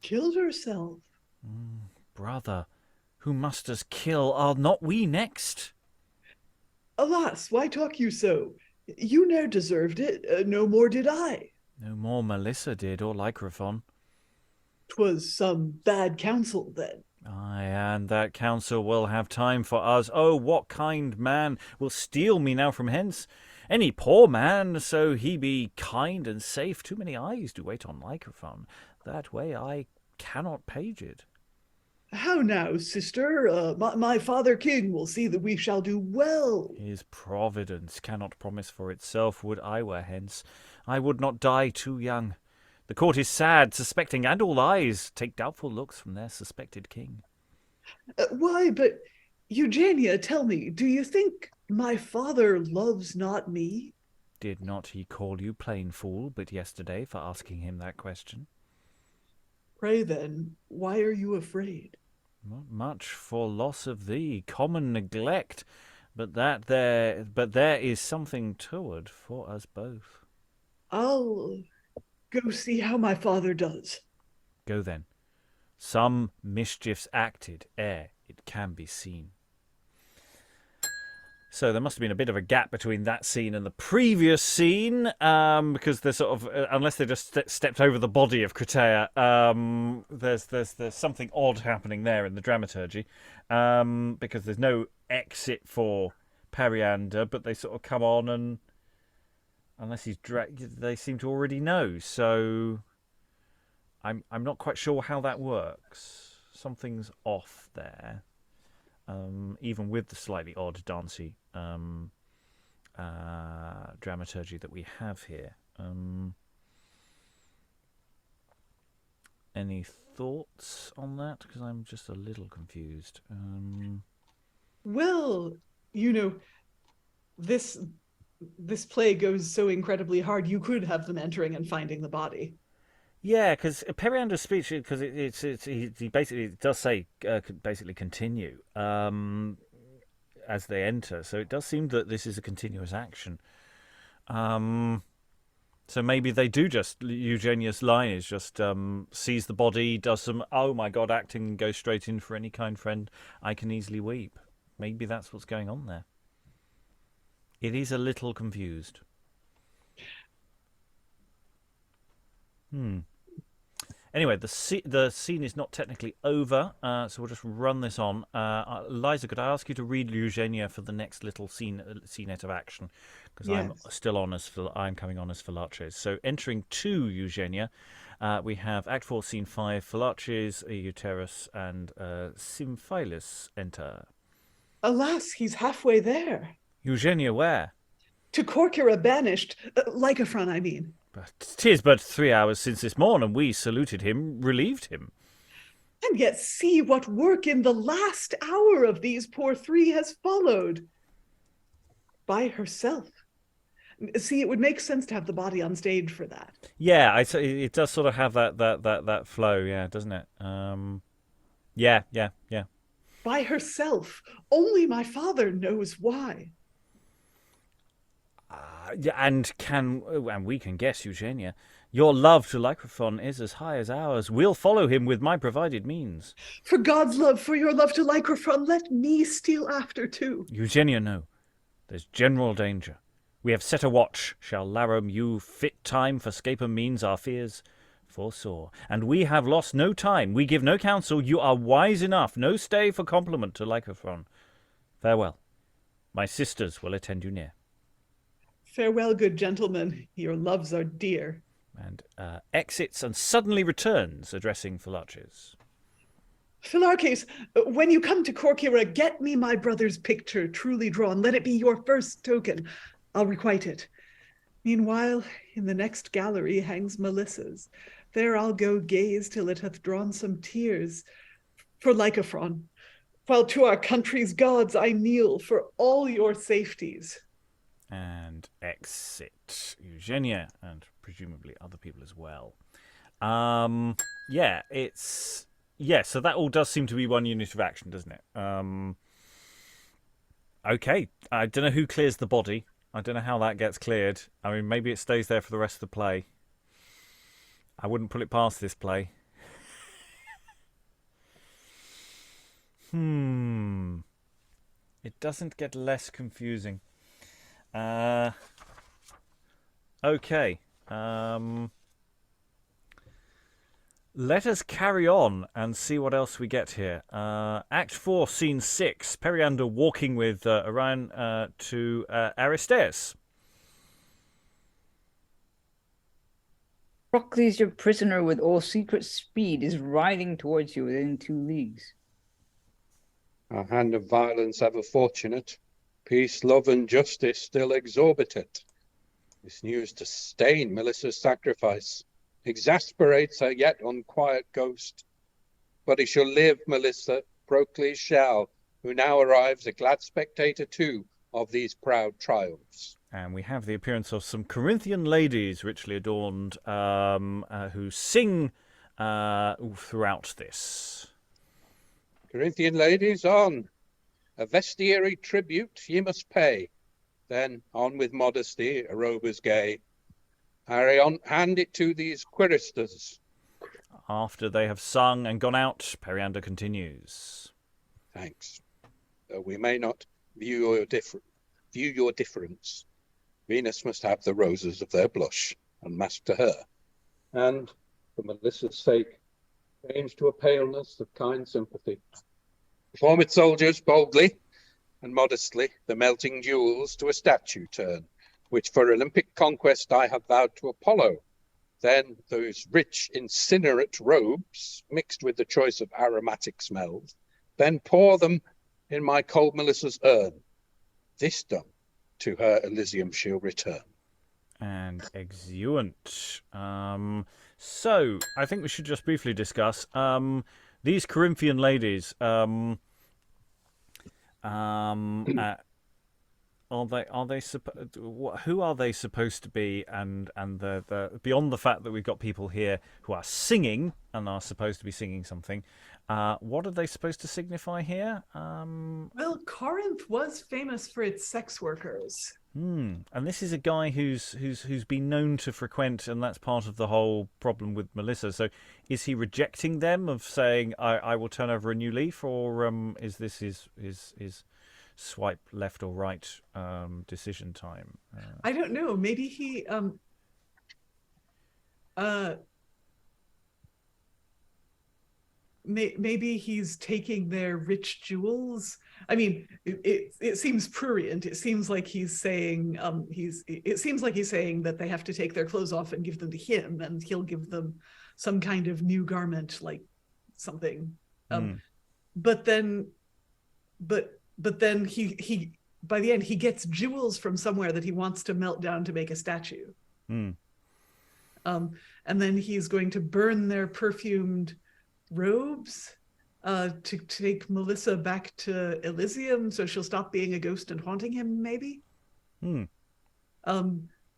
Killed herself. Brother, who must us kill, are not we next? Alas, why talk you so? You ne'er deserved it, no more did I. No more Melissa did, or Lycrophon. 'Twas some bad counsel then. Ay, and that counsel will have time for us. Oh, what kind man will steal me now from hence? Any poor man, so he be kind and safe. Too many eyes do wait on Lycrophon. That way I cannot page it. How now, sister? My father king will see that we shall do well. His providence cannot promise for itself. Would I were hence, I would not die too young. The court is sad, suspecting, and all eyes take doubtful looks from their suspected king. Why, but Eugenia, tell me, do you think my father loves not me? Did not he call you plain fool but yesterday for asking him that question? Pray then, why are you afraid? Not much for loss of thee, common neglect, but there is something toward for us both. I'll go see how my father does. Go then. Some mischief's acted ere it can be seen. So there must have been a bit of a gap between that scene and the previous scene, because they're sort of, unless they just stepped over the body of Crataea, there's something odd happening there in the dramaturgy, because there's no exit for Periander, but they sort of come on and, unless he's they seem to already know. So I'm not quite sure how that works. Something's off there. Even with the slightly odd dancey dramaturgy that we have here. Any thoughts on that? Because I'm just a little confused. Well, you know, this play goes so incredibly hard, you could have them entering and finding the body. Yeah, because Periander's speech, because he basically does say basically continue as they enter, so it does seem that this is a continuous action. So maybe they do just, Eugenia's line is just sees the body, does some oh my god acting, and goes straight in for any kind friend I can easily weep. Maybe that's what's going on there. It is a little confused. Anyway, the scene is not technically over, so we'll just run this on. Liza, could I ask you to read Eugenia for the next little scenette of action? Because yes. I'm coming on as Philarches. So entering to Eugenia, we have Act 4, Scene 5, Philarches, Eutaereus, and Symphilus enter. Alas, he's halfway there. Eugenia, where? To Corcyra banished, Lycrophon, I mean. But 'tis but 3 hours since this morn, and we saluted him, relieved him. And yet see what work in the last hour of these poor three has followed. By herself. See, it would make sense to have the body on stage for that. Yeah, it does sort of have that flow, yeah, doesn't it? Yeah. By herself. Only my father knows why. And we can guess, Eugenia. Your love to Lycrophon is as high as ours. We'll follow him with my provided means. For God's love, for your love to Lycrophon, let me steal after too. Eugenia, no. There's general danger. We have set a watch. Shall Larum you fit time for scape and means our fears foresaw? And we have lost no time. We give no counsel. You are wise enough. No stay for compliment to Lycrophon. Farewell. My sisters will attend you near. Farewell, good gentlemen. Your loves are dear. And exits and suddenly returns, addressing Philarches. Philarches, when you come to Corcyra, get me my brother's picture, truly drawn. Let it be your first token. I'll requite it. Meanwhile, in the next gallery hangs Melissa's. There I'll go gaze till it hath drawn some tears for Lycrophon, while to our country's gods I kneel for all your safeties. And exit Eugenia and presumably other people as well. So that all does seem to be one unit of action, doesn't it? Okay, I don't know who clears the body. I don't know how that gets cleared. I mean, maybe it stays there for the rest of the play. I wouldn't put it past this play. It doesn't get less confusing. Okay. Let us carry on and see what else we get here. Act 4, Scene 6. Periander walking with Orion to Aristaeus. Procles, your prisoner with all secret speed, is riding towards you within 2 leagues. Our hand of violence ever fortunate, peace, love, and justice still exorbitant. This news to stain Melissa's sacrifice exasperates her yet unquiet ghost. But he shall live, Melissa, Procles shall, who now arrives a glad spectator too of these proud triumphs. And we have the appearance of some Corinthian ladies, richly adorned, who sing throughout this. Corinthian ladies, on! A vestiary tribute ye must pay. Then on with modesty, Aerope's gay. Arion, hand it to these quiristers. After they have sung and gone out, Periander continues. Thanks. Though we may not view your difference, Venus must have the roses of their blush, unmasked to her. And, for Melissa's sake, change to a paleness of kind sympathy. Perform it, soldiers, boldly and modestly, the melting jewels to a statue turn, which for Olympic conquest I have vowed to Apollo. Then those rich incinerate robes, mixed with the choice of aromatic smells, then pour them in my cold Melissa's urn. This done, to her Elysium she'll return. And exeunt. So, I think we should just briefly discuss these Corinthian ladies. Are they who are they supposed to be? And the beyond the fact that we've got people here who are singing and are supposed to be singing something, what are they supposed to signify here? Well, Corinth was famous for its sex workers. And this is a guy who's been known to frequent, and that's part of the whole problem with Melissa. So, is he rejecting them of saying I will turn over a new leaf, or is this his swipe left or right decision time? I don't know. Maybe he maybe he's taking their rich jewels. I mean, it seems prurient. It seems like he's saying that they have to take their clothes off and give them to him, and he'll give them some kind of new garment, like something. But then he by the end he gets jewels from somewhere that he wants to melt down to make a statue. And then he's going to burn their perfumed robes to take Melissa back to Elysium, so she'll stop being a ghost and haunting him, maybe.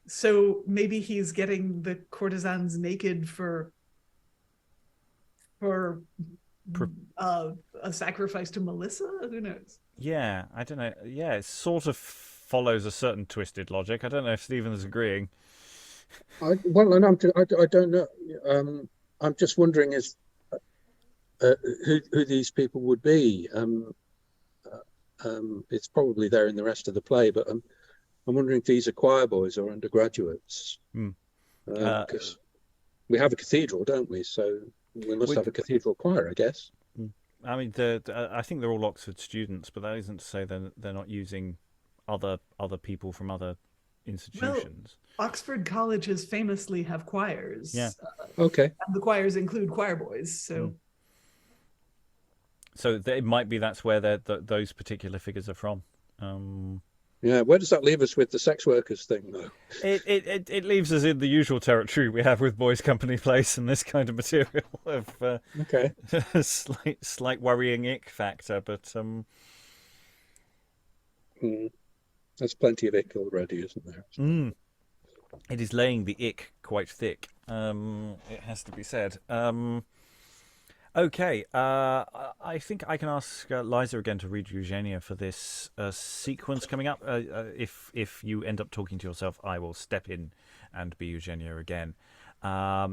So maybe he's getting the courtesans naked for a sacrifice to Melissa. Who knows? Yeah, I don't know. Yeah, it sort of follows a certain twisted logic. I don't know if Stephen is agreeing. I don't know. I'm just wondering who these people would be. It's probably there in the rest of the play, but I'm wondering if these are choir boys or undergraduates. Because we have a cathedral, don't we? So we must have a cathedral choir, I guess. I mean, I think they're all Oxford students, but that isn't to say they're not using other people from other institutions. Well, Oxford colleges famously have choirs. Yeah. Okay. And the choirs include choir boys. So. So it might be that's where those particular figures are from. Yeah, where does that leave us with the sex workers thing, though? It leaves us in the usual territory we have with Boys' Company Place and this kind of material of okay, slight worrying ick factor, but there's plenty of ick already, isn't there? It is laying the ick quite thick. It has to be said. Okay, I think I can ask Liza again to read Eugenia for this sequence coming up. If you end up talking to yourself, I will step in and be Eugenia again.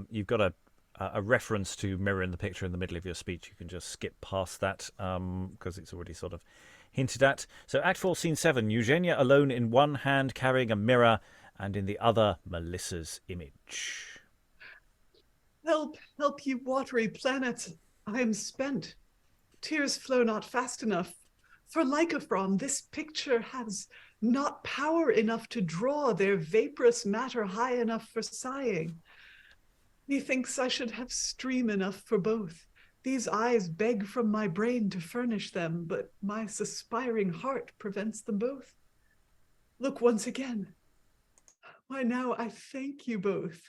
You've got a reference to mirror in the picture in the middle of your speech. You can just skip past that because it's already sort of hinted at. So Act 4, Scene 7, Eugenia alone in one hand carrying a mirror and in the other Melissa's image. Help, help, ye watery planets. I am spent. Tears flow not fast enough. For Lycrophon, this picture has not power enough to draw their vaporous matter high enough for sighing. Methinks I should have stream enough for both. These eyes beg from my brain to furnish them, but my suspiring heart prevents them both. Look once again. Why now I thank you both.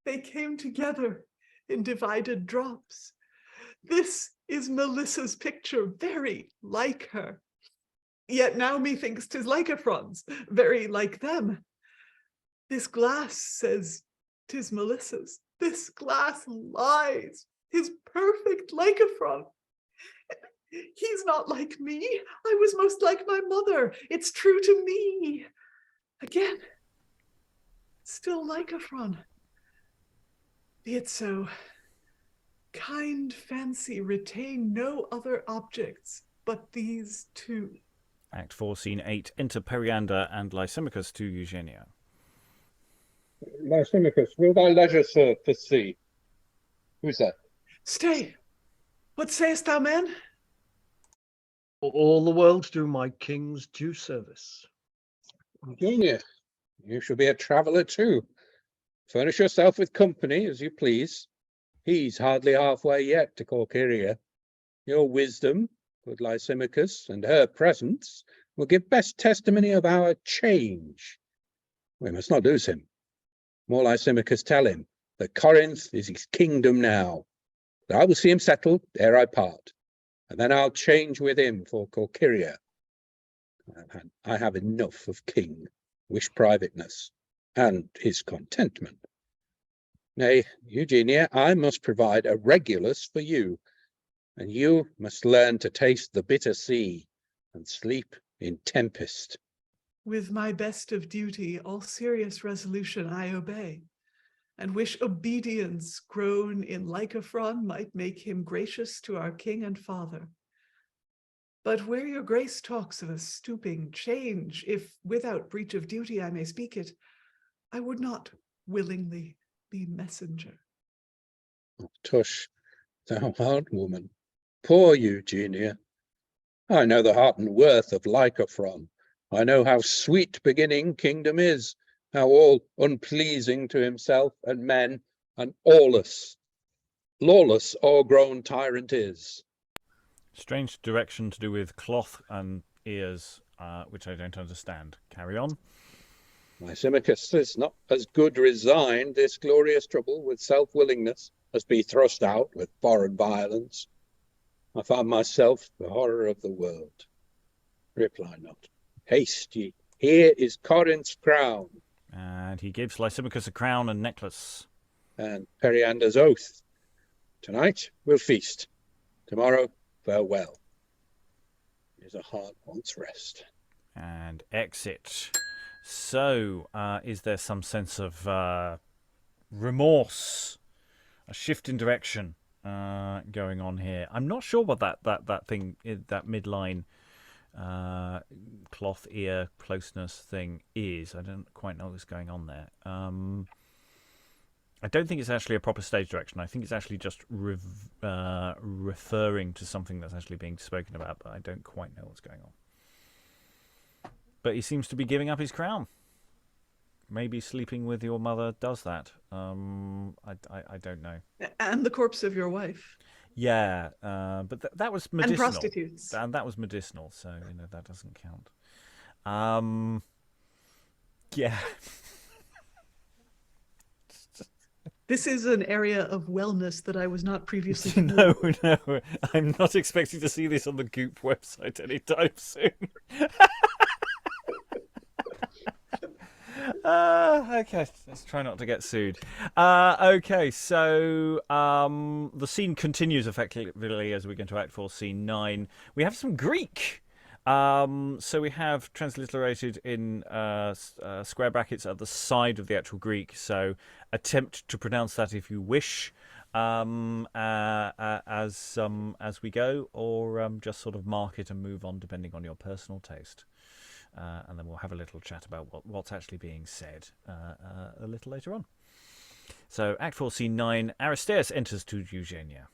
They came together in divided drops. This is Melissa's picture, very like her. Yet now methinks 'tis Lycrophon's, very like them. This glass says 'tis Melissa's. This glass lies. 'Tis perfect Lycrophon. He's not like me. I was most like my mother. It's true to me. Again, still Lycrophon. Be it so. Kind fancy retain no other objects but these two. Act 4, Scene 8, enter Periander and Lysimachus to Eugenia. Lysimachus, will thy leisure serve to see? Who's that? Stay. What sayest thou, man? All the world do my king's due service. Eugenia, you shall be a traveller too. Furnish yourself with company as you please. He's hardly halfway yet to Corcyria. Your wisdom, good Lysimachus, and her presence will give best testimony of our change. We must not lose him. More Lysimachus tell him that Corinth is his kingdom now. That I will see him settled ere I part, and then I'll change with him for Corcyria. I have enough of king, wish privateness, and his contentment. Nay, Eugenia, I must provide a Regulus for you, and you must learn to taste the bitter sea and sleep in tempest. With my best of duty, all serious resolution I obey, and wish obedience grown in Lycrophon might make him gracious to our king and father. But where your grace talks of a stooping change, if without breach of duty I may speak it, I would not willingly be messenger. Tush, thou art woman, poor Eugenia. I know the heart and worth of Lycrophon. I know how sweet beginning kingdom is, how all unpleasing to himself and men, and lawless o'ergrown tyrant is. Strange direction to do with cloth and ears, which I don't understand. Carry on. Lysimachus is not as good resigned this glorious trouble with self-willingness as be thrust out with foreign violence. I find myself the horror of the world. Reply not. Haste ye, here is Corinth's crown. And he gives Lysimachus a crown and necklace. And Periander's oath. Tonight we'll feast. Tomorrow, farewell. Here's a heart wants rest. And exit. So, is there some sense of remorse, a shift in direction going on here? I'm not sure what that thing, that midline cloth ear closeness thing is. I don't quite know what's going on there. I don't think it's actually a proper stage direction. I think it's actually just referring to something that's actually being spoken about, but I don't quite know what's going on. But he seems to be giving up his crown. Maybe sleeping with your mother does that. I don't know. And the corpse of your wife. Yeah, but that was medicinal. And prostitutes. And that was medicinal, so that doesn't count. Yeah. This is an area of wellness that I was not previously. No, I'm not expecting to see this on the Goop website anytime soon. Okay, let's try not to get sued. Okay, so the scene continues effectively as we go into Act 4, Scene 9. We have some Greek. So we have transliterated in square brackets at the side of the actual Greek. So attempt to pronounce that if you wish as we go, or just sort of mark it and move on depending on your personal taste. And then we'll have a little chat about what's actually being said a little later on. So, Act 4, Scene 9, Aristaeus enters to Eugenia.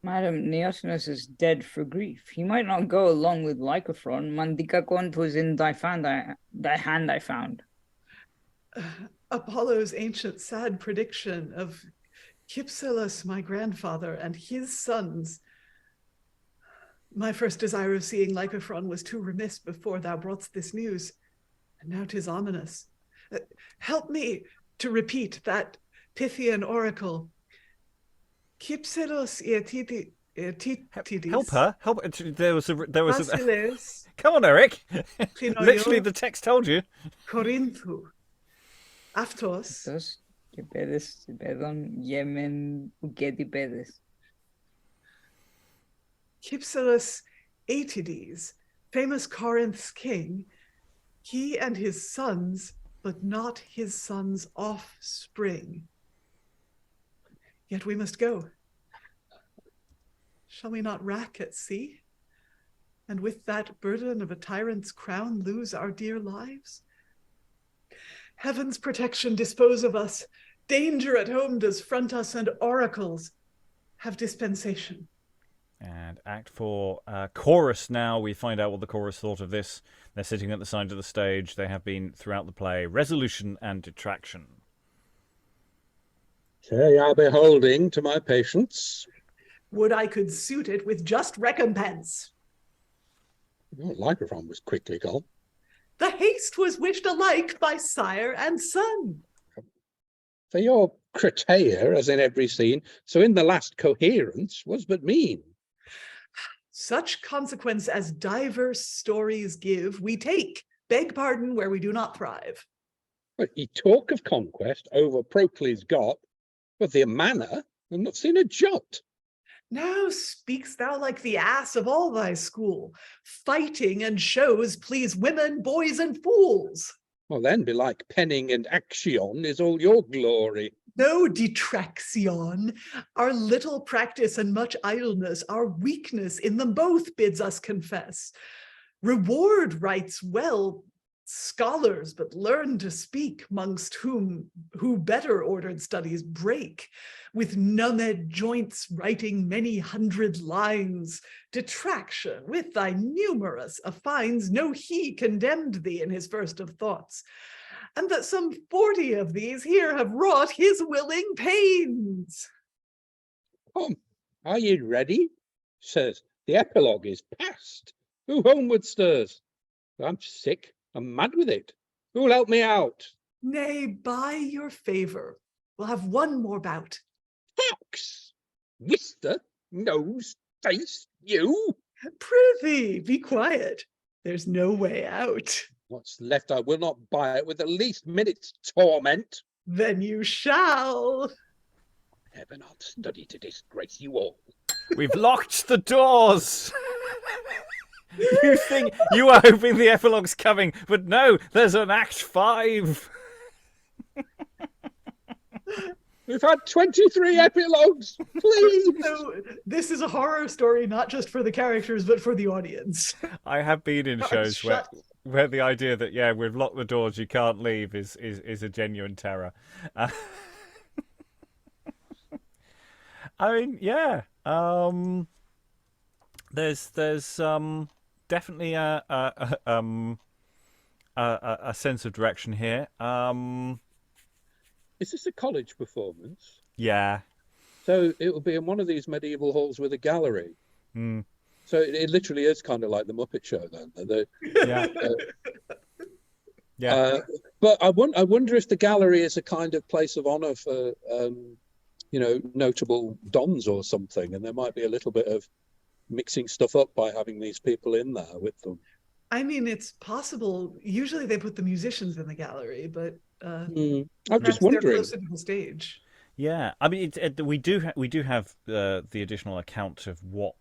Madam, Neotinus is dead for grief. He might not go along with Lycrophon. Mandicacont was in thy hand I found. Apollo's ancient sad prediction of Cypselus, my grandfather, and his sons. My first desire of seeing Lycrophon was too remiss before thou brought'st this news, and now 'tis ominous. Help me to repeat that Pythian oracle. Cypselus Euteireus. Help her. There was Basileus, Come on, Eric. Pinoio, Literally, the text told you. Corinthu. Aftos. Dos, que pedes, perdón, Yemen, ugedi pedes. Cypselus Eutiereus, famous Corinth's king, he and his sons, but not his sons' offspring. Yet we must go. Shall we not wrack at sea? And with that burden of a tyrant's crown lose our dear lives? Heaven's protection dispose of us. Danger at home does front us, and oracles have dispensation. And Act 4, chorus now. We find out what the chorus thought of this. They're sitting at the side of the stage. They have been throughout the play. Resolution and detraction. Say I be holding to my patience. Would I could suit it with just recompense. Oh, Lycrophon was quickly gone. The haste was wished alike by sire and son. For your Crataea, as in every scene, so in the last coherence was but mean. Such consequence as diverse stories give, we take, beg pardon where we do not thrive. But ye talk of conquest over Procles got, but the manner, I've not seen a jot. Now speak'st thou like the ass of all thy school. Fighting and shows please women, boys, and fools. Well, then belike penning and action is all your glory. No detraction. Our little practice and much idleness, our weakness in them both bids us confess. Reward writes well scholars, but learn to speak, mongst who better ordered studies break. With numbed joints writing many hundred lines, detraction with thy numerous affines, no he condemned thee in his first of thoughts, and that some 40 of these here have wrought his willing pains. Come, are ye ready? Says, the epilogue is past. Who homeward stirs? I'm sick, I'm mad with it. Who'll help me out? Nay, by your favor, we'll have one more bout. Fox! Whister, nose, face, you! Prithee, be quiet. There's no way out. What's left I will not buy it with the least minute's torment. Then you shall. Heaven, I'll study to disgrace you all. We've locked the doors. You think you are hoping the epilogue's coming, but no, there's an Act 5. We've had 23 epilogues, please. So this is a horror story, not just for the characters, but for the audience. I have been in shows where the idea that, yeah, we've locked the doors, you can't leave is a genuine terror. I mean, yeah. There's definitely a sense of direction here. Is this a college performance? Yeah. So it will be in one of these medieval halls with a gallery. Mm. So it literally is kind of like the Muppet Show then. Yeah. Yeah. But I wonder if the gallery is a kind of place of honor for, notable dons or something. And there might be a little bit of mixing stuff up by having these people in there with them. I mean, it's possible. Usually they put the musicians in the gallery, but I'm perhaps just they're wondering. closer to the stage. Yeah, I mean, we do have the additional account of what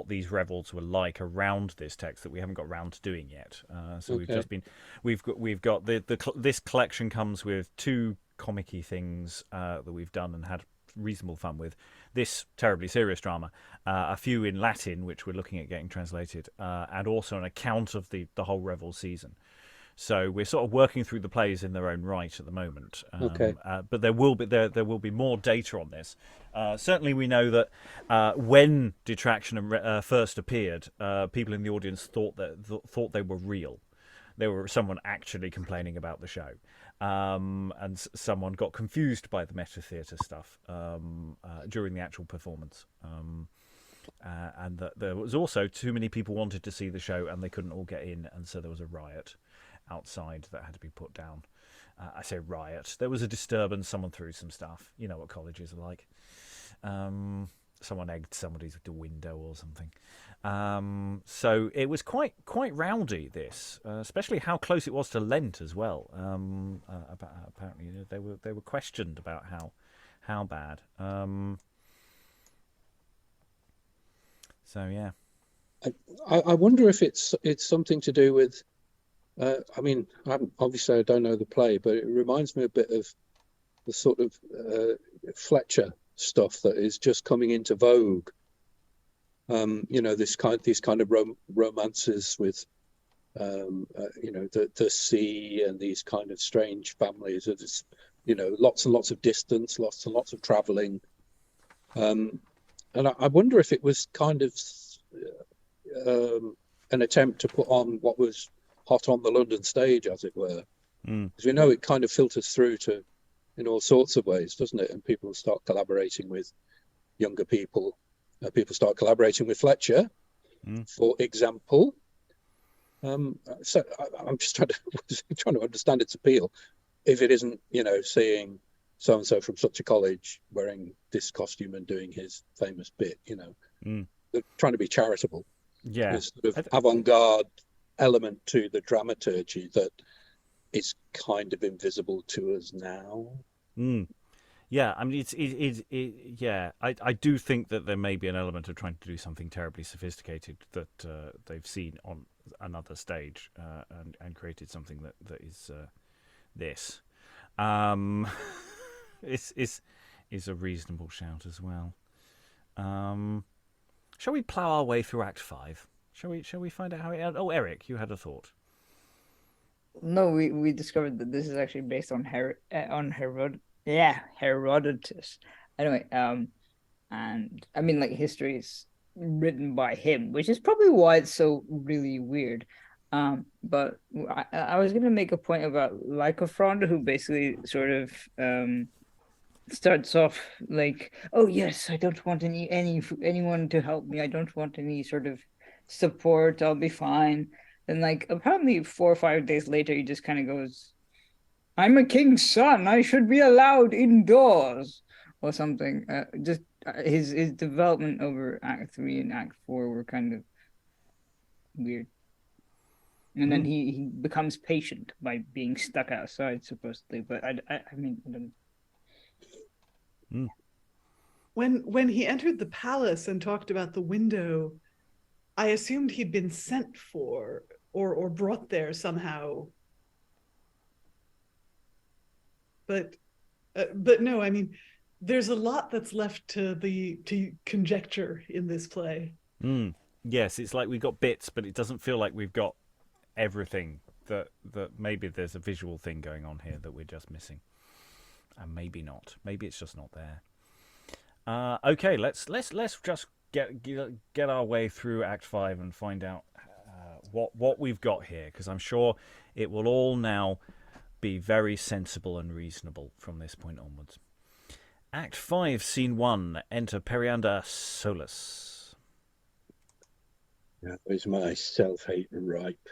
these revels were like around this text that we haven't got round to doing yet. So we've Okay. just been we've got this collection comes with two comic-y things that we've done and had reasonable fun with. This terribly serious drama, a few in Latin which we're looking at getting translated, and also an account of the whole revel season. So we're sort of working through the plays in their own right at the moment. Okay. But there will be more data on this. Certainly, we know that when Detraction first appeared, people in the audience thought they were real. There were someone actually complaining about the show, and someone got confused by the meta theatre stuff during the actual performance. And that there was also too many people wanted to see the show and they couldn't all get in, and so there was a riot outside that had to be put down. I say riot. There was a disturbance. Someone threw some stuff. You know what colleges are like. Someone egged somebody's window or something. So it was quite rowdy. This, especially how close it was to Lent as well. Apparently, they were questioned about how bad. So yeah. I wonder if it's something to do with. I mean, obviously I don't know the play, but it reminds me a bit of the sort of Fletcher stuff that is just coming into vogue. These kind of romances with, the sea and these kind of strange families. It's, lots and lots of distance, lots and lots of traveling. And I wonder if it was kind of an attempt to put on what was hot on the London stage, as it were. Because we know it kind of filters through to in all sorts of ways, doesn't it? And people start collaborating with younger people. People start collaborating with Fletcher, for example. So I'm just trying to understand its appeal. If it isn't, seeing so and so from such a college wearing this costume and doing his famous bit, they're trying to be charitable. Yeah, There's sort of avant-garde element to the dramaturgy that is kind of invisible to us now. Yeah, I mean, yeah. I do think that there may be an element of trying to do something terribly sophisticated that they've seen on another stage and created something that is this. Is a reasonable shout as well. Shall we plough our way through Act 5? Shall we find out how it... Oh, Eric, you had a thought. No, we discovered that this is actually based on Herodotus. Anyway, and I mean, like, history is written by him, which is probably why it's so really weird. But I was gonna make a point about Lycrophon, who basically sort of starts off like, "Oh yes, I don't want anyone to help me. I don't want any sort of support. I'll be fine." And like apparently 4 or 5 days later, he just kind of goes, "I'm a king's son. I should be allowed indoors," or something. His development over Act 3 and Act 4 were kind of weird. And then he becomes patient by being stuck outside, supposedly. But I mean, I don't. When he entered the palace and talked about the window, I assumed he'd been sent for or brought there somehow. But no, I mean, there's a lot that's left to conjecture in this play. Yes, it's like we've got bits, but it doesn't feel like we've got everything. That maybe there's a visual thing going on here that we're just missing, and maybe not. Maybe it's just not there. Okay, let's just get our way through Act 5 and find out what we've got here, because I'm sure it will all now be very sensible and reasonable from this point onwards. Act 5, Scene 1. Enter Periander Solus. Now is my self-hate ripe.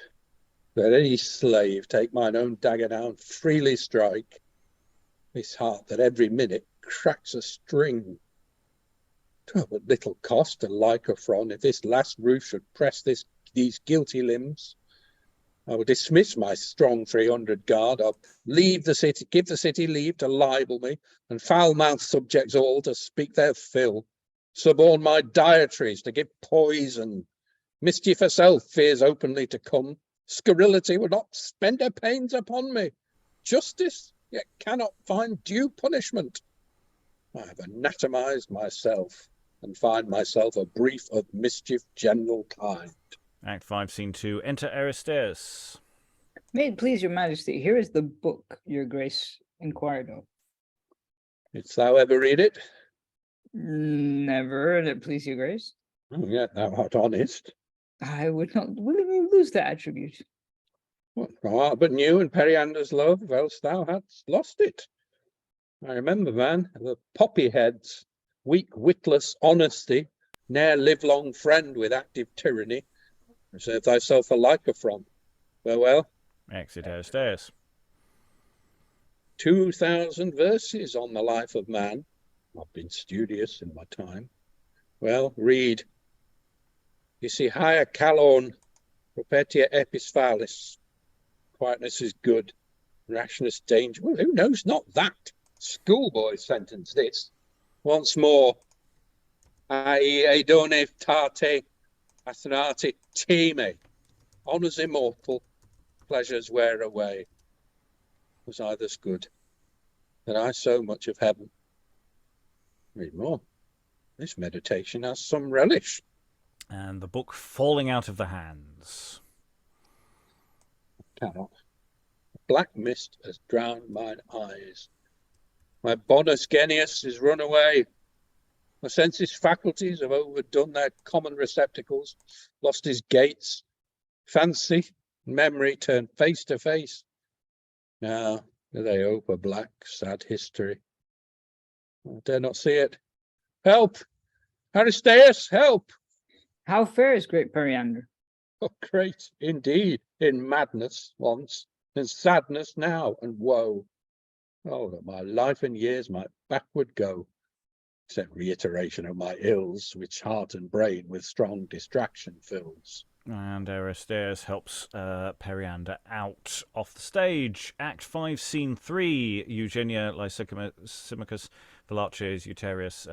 Let any slave take mine own dagger down, freely strike. This heart that every minute cracks a string. 'Twere but little cost to Lycrophon if this last roof should press these guilty limbs. I will dismiss my strong 300 guard. I'll leave the city, give the city leave to libel me, and foul-mouthed subjects all to speak their fill. Suborn my dietaries to give poison. Mischief herself fears openly to come. Scurrility will not spend her pains upon me. Justice yet cannot find due punishment. I have anatomized myself, and find myself a brief of mischief general kind. Act 5, Scene 2. Enter Aristaeus. May it please your majesty, here is the book your grace inquired of. Didst thou ever read it? Never, and it please your grace. Oh, yet thou art honest. I would not willingly lose that attribute. What, thou art but new in Periander's love, else thou hadst lost it. I remember, man, the poppy heads, weak witless honesty, ne'er live-long friend with active tyranny. Reserve thyself for Lycrophon. Farewell. Exit Aristaeus. 2,000 verses on the life of man. I've been studious in my time. Well, read. You see, higher calon, propetia episthalis. Quietness is good, rashness danger. Well, who knows not that? Schoolboy sentence this. Once more. Ai edone tate athenate time. Honours immortal, pleasures wear away. Was I thus good, that I so much of heaven? Read more. This meditation has some relish. And the book falling out of the hands. Cannot. A black mist has drowned mine eyes. My bonus genius is run away. My senses faculties have overdone their common receptacles, lost his gates. Fancy and memory turn face to face. Now do they ope a black, sad history. I dare not see it. Help! Aristaeus, help! How fares great Periander? Oh, great indeed, in madness once, in sadness now, and woe. Oh, that my life and years might backward go, except reiteration of my ills, which heart and brain with strong distraction fills. And Aristaeus helps Periander out off the stage. Act 5, Scene 3. Eugenia, Lysimachus, Philarches, Eutaereus,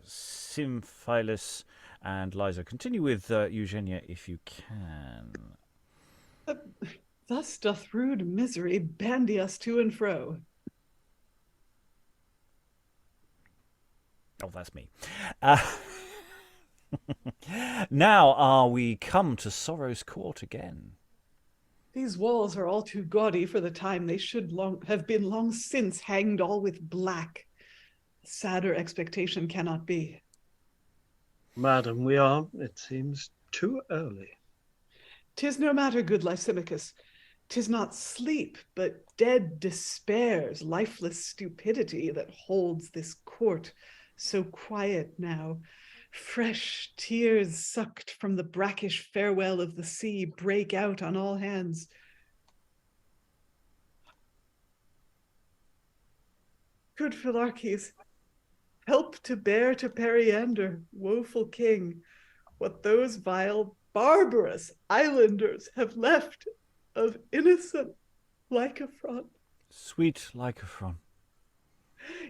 Symphilus, and Liza. Continue with Eugenia if you can. Thus doth rude misery bandy us to and fro. Oh, that's me. Now are we come to sorrow's court again. These walls are all too gaudy for the time. They should have been long since hanged all with black. Sadder expectation cannot be. Madam, we are, it seems, too early. 'Tis no matter, good Lysimachus. 'Tis not sleep, but dead despair's lifeless stupidity that holds this court so quiet now. Fresh tears sucked from the brackish farewell of the sea break out on all hands. Good Philarches, help to bear to Periander, woeful king, what those vile, barbarous islanders have left of innocent Lycrophon. Sweet Lycrophon.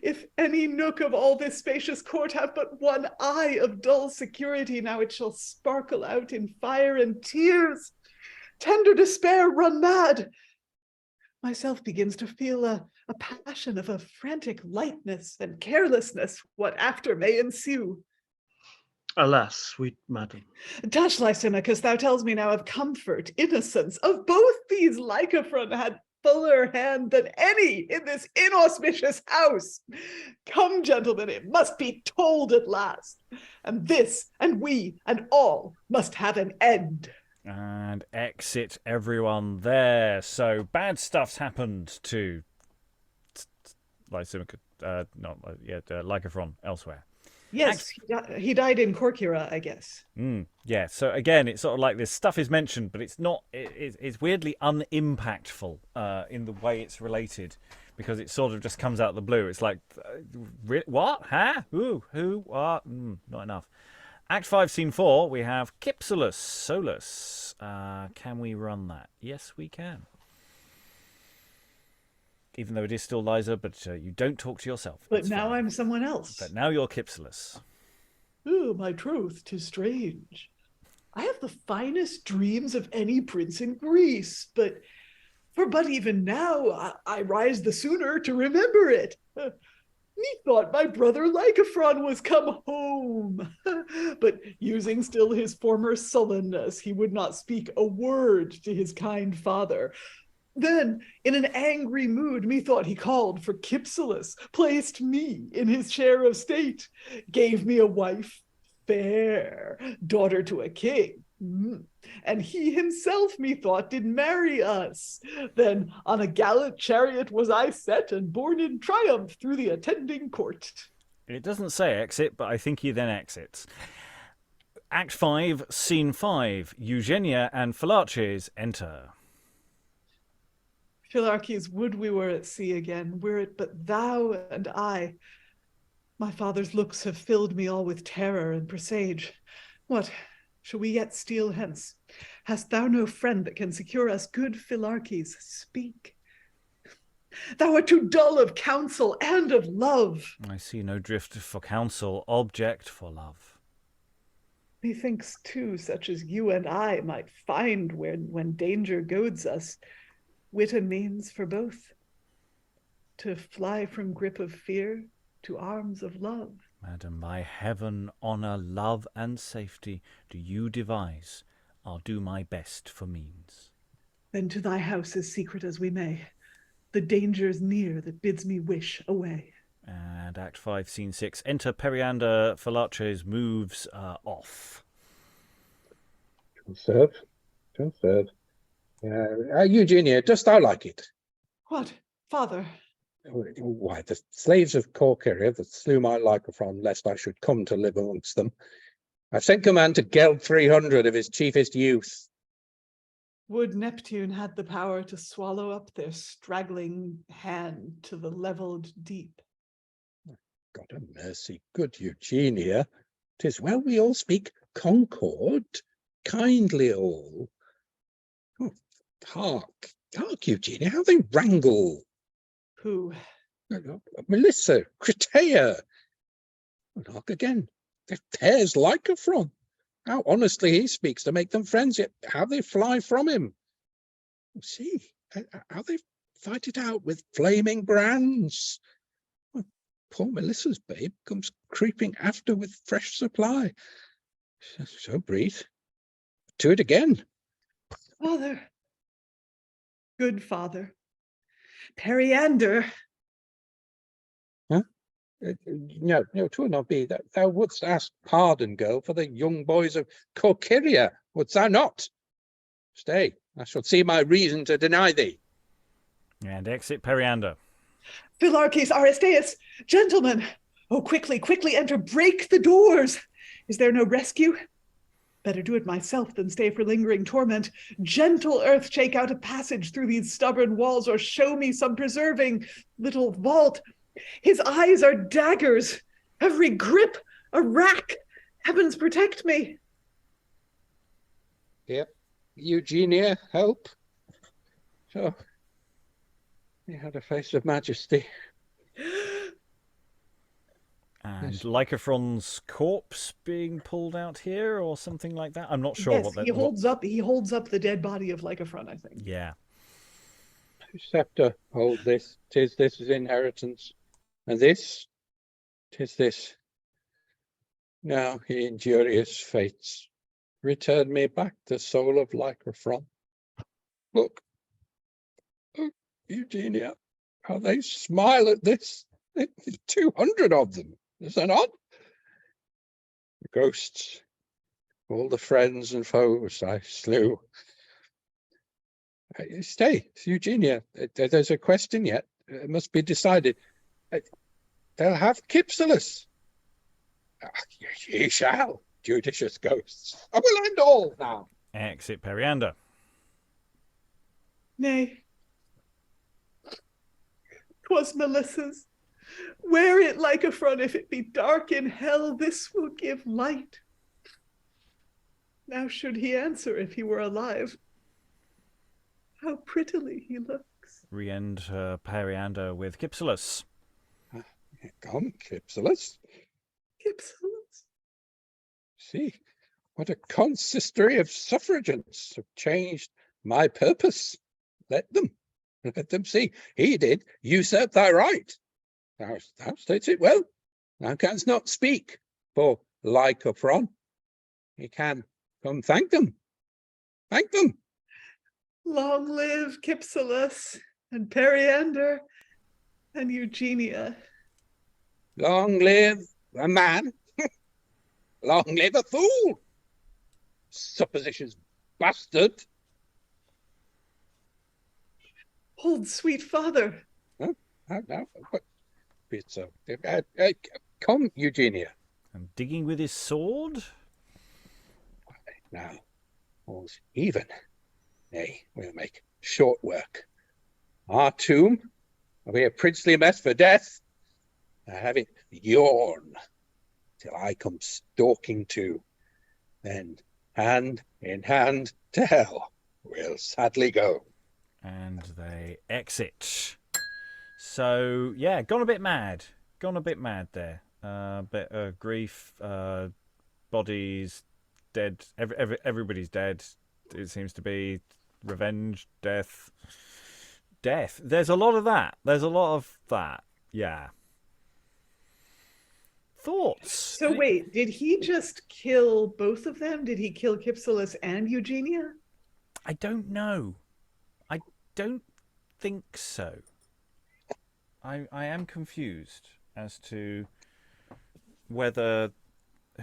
If any nook of all this spacious court have but one eye of dull security, now it shall sparkle out in fire and tears. Tender despair run mad. Myself begins to feel a passion of a frantic lightness and carelessness, what after may ensue. Alas, sweet madam. Tush, Lysimachus, thou tells me now of comfort, innocence, of both these Lycophron had fuller hand than any in this inauspicious house. Come, gentlemen, it must be told at last. And this, and we, and all must have an end. And exit everyone there. So bad stuff's happened to Lysimachus, Lycrophon elsewhere. Yes, he died in Corcyra, I guess. Yeah, so again, it's sort of like this stuff is mentioned, but it's not. It's weirdly unimpactful in the way it's related, because it sort of just comes out of the blue. It's like, what? Huh? Who? What? Not enough. Act 5, Scene 4, we have Cypselus, Solus. Can we run that? Yes, we can. Even though it is still Liza, but you don't talk to yourself. But It's now fine. I'm someone else. But now you're Cypselus. Oh, my troth, 'tis strange. I have the finest dreams of any prince in Greece, but even now I rise the sooner to remember it. Methought my brother Lycrophon was come home, but using still his former sullenness, he would not speak a word to his kind father. Then, in an angry mood, methought he called for Cypselus, placed me in his chair of state, gave me a wife, fair, daughter to a king. And he himself, methought, did marry us. Then on a gallant chariot was I set and borne in triumph through the attending court. It doesn't say exit, but I think he then exits. Act 5, Scene 5, Eugenia and Philarches enter. Philarches, would we were at sea again, were it but thou and I. My father's looks have filled me all with terror and presage. What, shall we yet steal hence? Hast thou no friend that can secure us? Good Philarches, speak. Thou art too dull of counsel and of love. I see no drift for counsel, object for love. Methinks, too, such as you and I might find when danger goads us, wit and means for both, to fly from grip of fear to arms of love. Madam, by heaven, honour, love, and safety do you devise, I'll do my best for means. Then to thy house as secret as we may, the danger's near that bids me wish away. And Act 5, Scene 6, enter Periander, Philarches moves off. Serve. Eugenia, dost thou like it? What, father? Why, the slaves of Corcyria that slew my Lycrophon, lest I should come to live amongst them. I've sent command to geld 300 of his chiefest youth. Would Neptune had the power to swallow up their straggling hand to the levelled deep. God have mercy, good Eugenia. 'Tis well we all speak concord, kindly all. Oh, hark, Eugenia, how they wrangle. Who? Melissa, Crataea. And hark again, there's Lycrophon. How honestly he speaks to make them friends, yet how they fly from him. See, how they fight it out with flaming brands. Well, poor Melissa's babe comes creeping after with fresh supply. So breathe. To it again. Father. Good father. Periander. Huh? No, 'twill not be that thou wouldst ask pardon, girl, for the young boys of Corcyria, wouldst thou not? Stay, I shall see my reason to deny thee. And exit Periander. Philarches, Aristaeus, gentlemen. Oh, quickly enter, break the doors. Is there no rescue? Better do it myself than stay for lingering torment. Gentle earth, shake out a passage through these stubborn walls, or show me some preserving little vault. His eyes are daggers, every grip a rack. Heavens protect me. Yep, Eugenia, help. So, he had a face of majesty. And Yes. Lycophron's corpse being pulled out here or something like that. I'm not sure Yes, what that he holds up the dead body of Lycrophon, I think. Yeah. Scepter, hold this. 'Tis this is inheritance. And this, 'tis this. Now he injurious fates. Return me back the soul of Lycrophon. Look, Eugenia, how they smile at this. 200 of them, is there not? The ghosts, all the friends and foes I slew. Stay, Eugenia, there's a question yet. It must be decided. They'll have Cypselus. Ye shall, judicious ghosts. I will end all now. Exit Periander. Nay. 'Twas Melissa's. Wear it like a front, if it be dark in hell, this will give light. Now should he answer if he were alive? How prettily he looks. Re-enter Periander with Cypselus. Come, Cypselus. Cypselus. See, what a consistory of suffragants have changed my purpose. Let them see. He did usurp thy right. Thou states it well. Thou canst not speak for Lycrophon. He can come thank them. Thank them. Long live Cypselus and Periander and Eugenia. Long live a man. Long live a fool. Suppositions bastard. Hold, sweet father. Now, be it so. Come, Eugenia. And digging with his sword. Now, all's even. Nay, we'll make short work. Our tomb will be a princely mess for death. I have it yawn till I come stalking to. Then, hand in hand to hell, we'll sadly go. And they exit. So, yeah, gone a bit mad. Gone a bit mad there. Bit of grief, bodies, dead. Everybody's dead, it seems to be. Revenge, death. There's a lot of that. Yeah. Thoughts? So wait, did he just kill both of them? Did he kill Cypselus and Eugenia? I don't know. I don't think so. I am confused as to whether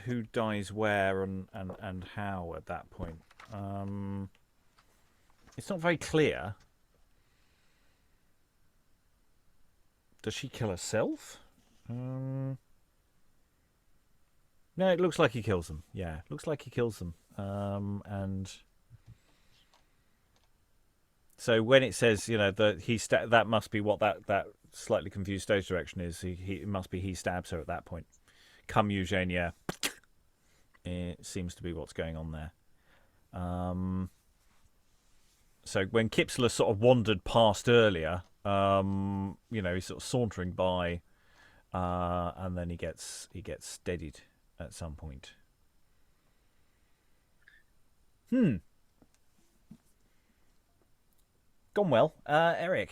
who dies where and how at that point. It's not very clear. Does she kill herself? No, it looks like he kills them. Yeah, looks like he kills them. And so when it says, that that must be what that slightly confused stage direction is. It must be he stabs her at that point. Come, Eugenia. It seems to be what's going on there. So when Cypselus sort of wandered past earlier, he's sort of sauntering by, and then he gets steadied at some point. Gone well. Eric.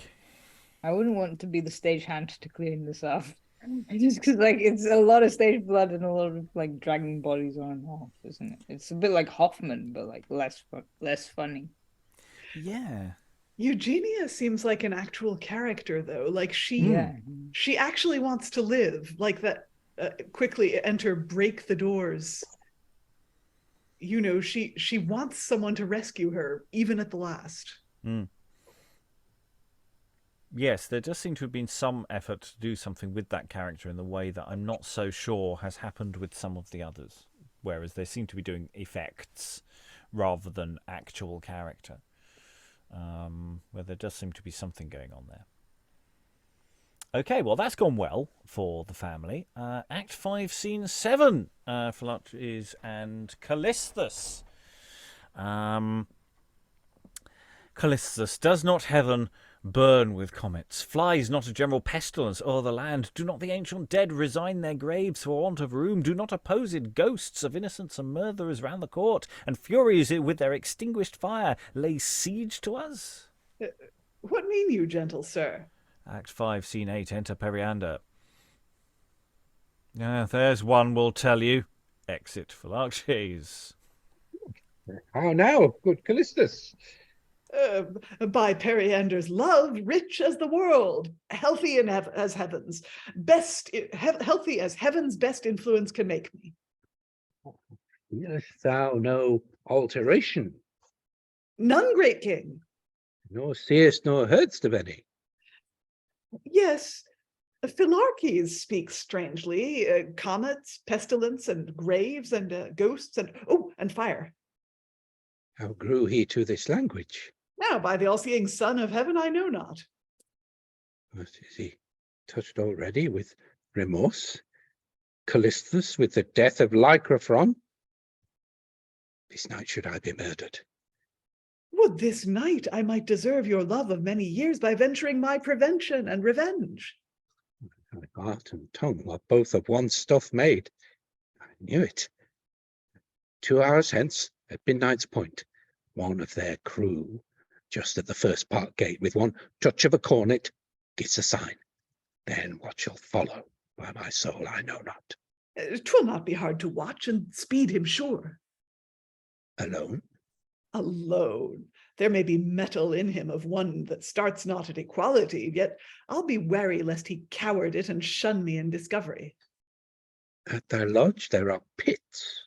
I wouldn't want to be the stagehand to clean this up. Just because, it's a lot of stage blood and a lot of, dragging bodies on and off, isn't it? It's a bit like Hoffman, but, less funny. Yeah. Eugenia seems like an actual character, though. She actually wants to live. Like that, quickly enter, break the doors. She wants someone to rescue her, even at the last. Yes, there does seem to have been some effort to do something with that character in the way that I'm not so sure has happened with some of the others. Whereas they seem to be doing effects rather than actual character. Where there does seem to be something going on there. Okay, well, that's gone well for the family. Act 5, Scene 7, Philarches and Callisthus. Callisthus, does not heaven burn with comets? Flies not a general pestilence o'er the land? Do not the ancient dead resign their graves for want of room? Do not opposed ghosts of innocents and murderers round the court, and furies with their extinguished fire lay siege to us? What mean you, gentle sir? Act 5, Scene 8, enter Periander. There's one will tell you. Exit Philarches. How now, good Callisthus? By Periander's love, rich as the world, healthy as heaven's healthy as heaven's best influence can make me. Feelest thou no alteration? None, great king. Nor seest nor heardst of any? Yes, Philarches speaks strangely. Comets, pestilence, and graves, and ghosts, and fire. How grew he to this language? Now, by the all-seeing Son of Heaven, I know not. What, is he touched already with remorse? Callisthus with the death of Lycrophon? This night should I be murdered. Would this night I might deserve your love of many years by venturing my prevention and revenge. My heart and tongue are both of one stuff made. I knew it. 2 hours hence, at midnight's point, one of their crew, just at the first park gate, with one touch of a cornet, gives a sign. Then what shall follow, by my soul, I know not. 'Twill not be hard to watch and speed him sure. Alone? Alone. There may be metal in him of one that starts not at equality, yet I'll be wary lest he coward it and shun me in discovery. At their lodge there are pits,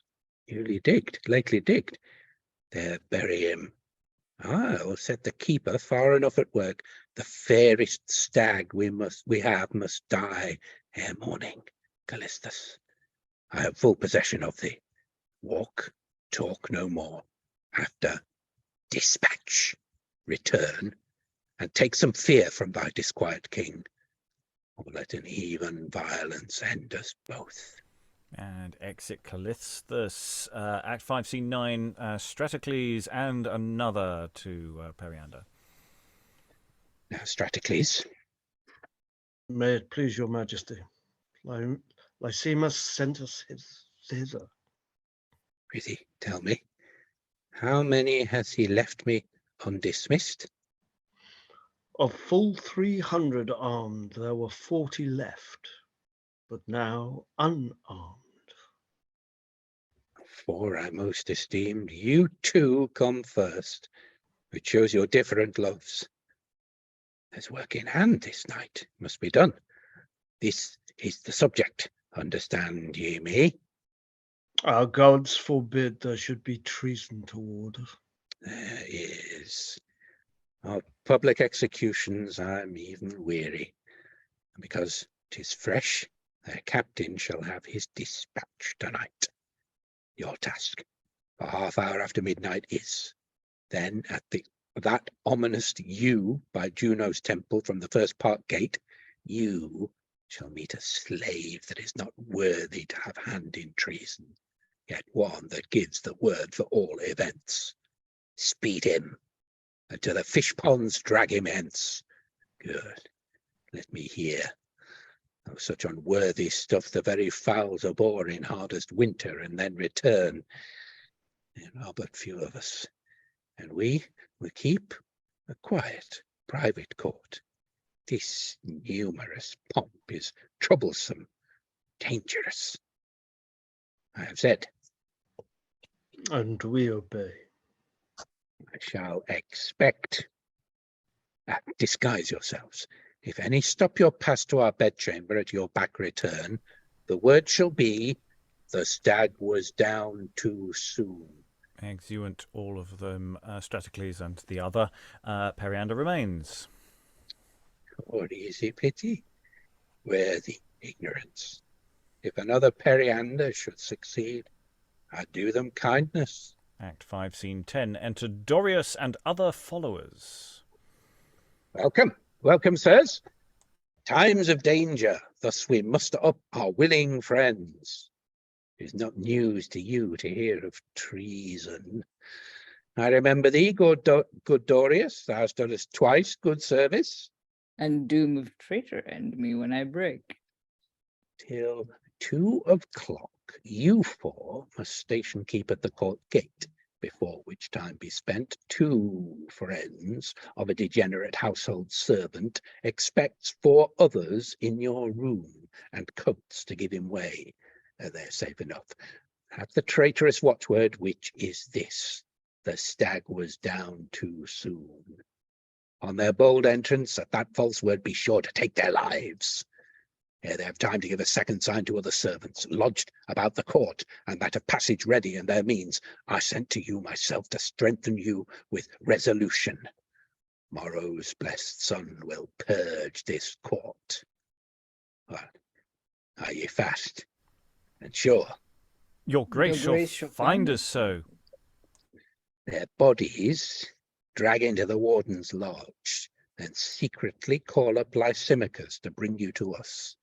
lately digged. There bury him. I'll set the keeper far enough at work. The fairest stag we have must die ere morning, Callisthus. I have full possession of thee. Walk, talk no more. After dispatch, return, and take some fear from thy disquiet king, or let an even violence end us both. And exit Callisthus. Act 5, Scene 9, Stratocles and another to Periander. Now, Stratocles. May it please your majesty. Lysimachus sent us hither. Prithee, tell me, how many has he left me undismissed? Of full 300 armed, there were 40 left, but now unarmed. For I most esteemed, you two come first, which shows your different loves. There's work in hand this night, must be done. This is the subject, understand ye me? Our gods forbid there should be treason toward us. There is. Of public executions I'm even weary, and because 'tis fresh, their captain shall have his dispatch tonight. Your task, for half hour after midnight, is then at that ominous yew by Juno's temple from the first park gate, you shall meet a slave that is not worthy to have hand in treason, yet one that gives the word for all events. Speed him, and to the fish ponds drag him hence. Good, let me hear. Of such unworthy stuff the very fowls abhor in hardest winter, and then return. There are but few of us, and we will keep a quiet, private court. This numerous pomp is troublesome, dangerous. I have said. And we obey. I shall expect. Disguise yourselves. If any stop your pass to our bedchamber at your back return, the word shall be, the stag was down too soon. Exeunt all of them, Stratocles and the other. Periander remains. Or easy pity, worthy ignorance. If another Periander should succeed, I'd do them kindness. Act 5, Scene 10. Enter Dorius and other followers. Welcome, welcome, sirs. Times of danger, thus we muster up our willing friends. It is not news to you to hear of treason. I remember thee, good Dorius, thou stoodest twice good service. And doom of traitor end me when I break. Till 2 o'clock, you four must station keep at the court gate, before which time be spent 2 friends of a degenerate household servant expects 4 others in your room, and coats to give him way. They're safe enough. Have the traitorous watchword, which is this: the stag was down too soon. On their bold entrance, at that false word, be sure to take their lives. Ere they have time to give a second sign to other servants lodged about the court, and that of passage ready in their means, I sent to you myself to strengthen you with resolution. Morrow's blessed sun will purge this court. What? Are ye fast and sure? Your Grace shall find us so. Their bodies drag into the warden's lodge, then secretly call up Lysimachus to bring you to us.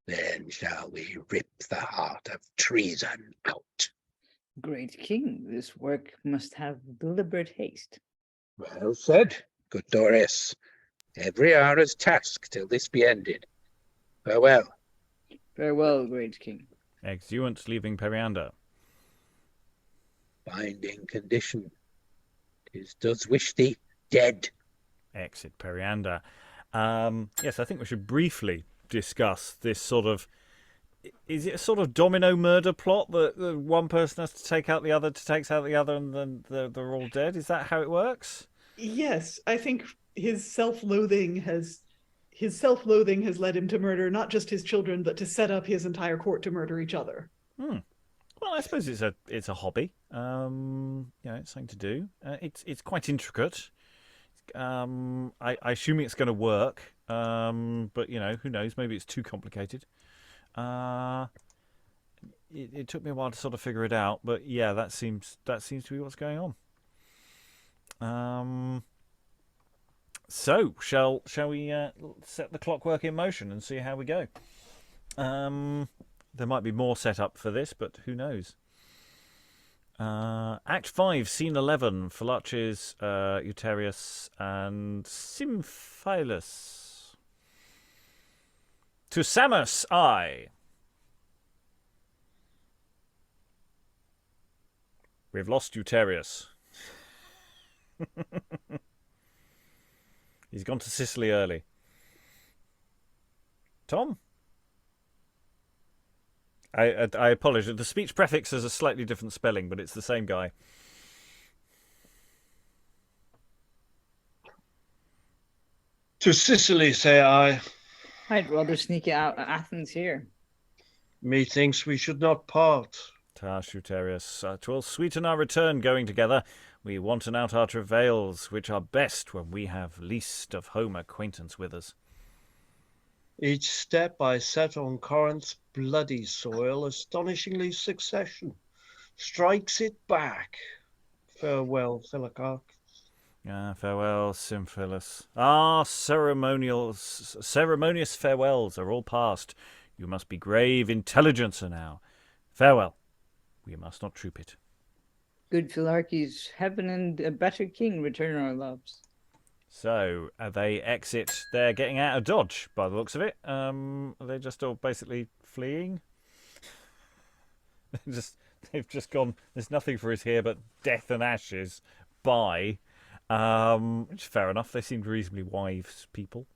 Then shall we rip the heart of treason out. Great king, this work must have deliberate haste. Well said, good Dorius. Every hour is task till this be ended. Farewell. Farewell, great king. Exeunt, leaving Periander. Binding condition. 'Tis does wish thee dead. Exit Periander. Yes, I think we should briefly discuss this sort of... Is it a sort of domino murder plot that one person has to take out the other to take out the other and then they're all dead? Is that how it works? Yes, I think his self-loathing has led him to murder not just his children, but to set up his entire court to murder each other. Well, I suppose it's a hobby. It's something to do. It's quite intricate. I assume it's going to work. But who knows? Maybe it's too complicated. It took me a while to sort of figure it out, but yeah, that seems to be what's going on. So shall we set the clockwork in motion and see how we go? There might be more set up for this, but who knows? Act 5, Scene 11, Philarches, Eutareus, and Symphilus. To Samos, I. We've lost Eutareus. He's gone to Sicily early. Tom? I apologise. The speech prefix has a slightly different spelling, but it's the same guy. To Sicily, say I. I'd rather sneak out Athens here. Methinks we should not part. Tush, Eutarius, 'twill sweeten our return going together. We wanton out our travails, which are best when we have least of home acquaintance with us. Each step I set on Corinth's bloody soil, astonishingly succession, strikes it back. Farewell, Philarches. Farewell, Symphilus. Our ceremonious farewells are all past. You must be grave intelligencer now. Farewell. We must not troop it. Good Philarches, heaven and a better king return our loves. So they exit. They're getting out of Dodge, by the looks of it. Are they just all basically fleeing? They've just gone. There's nothing for us here but death and ashes. Bye. Which is fair enough. They seemed reasonably wise people.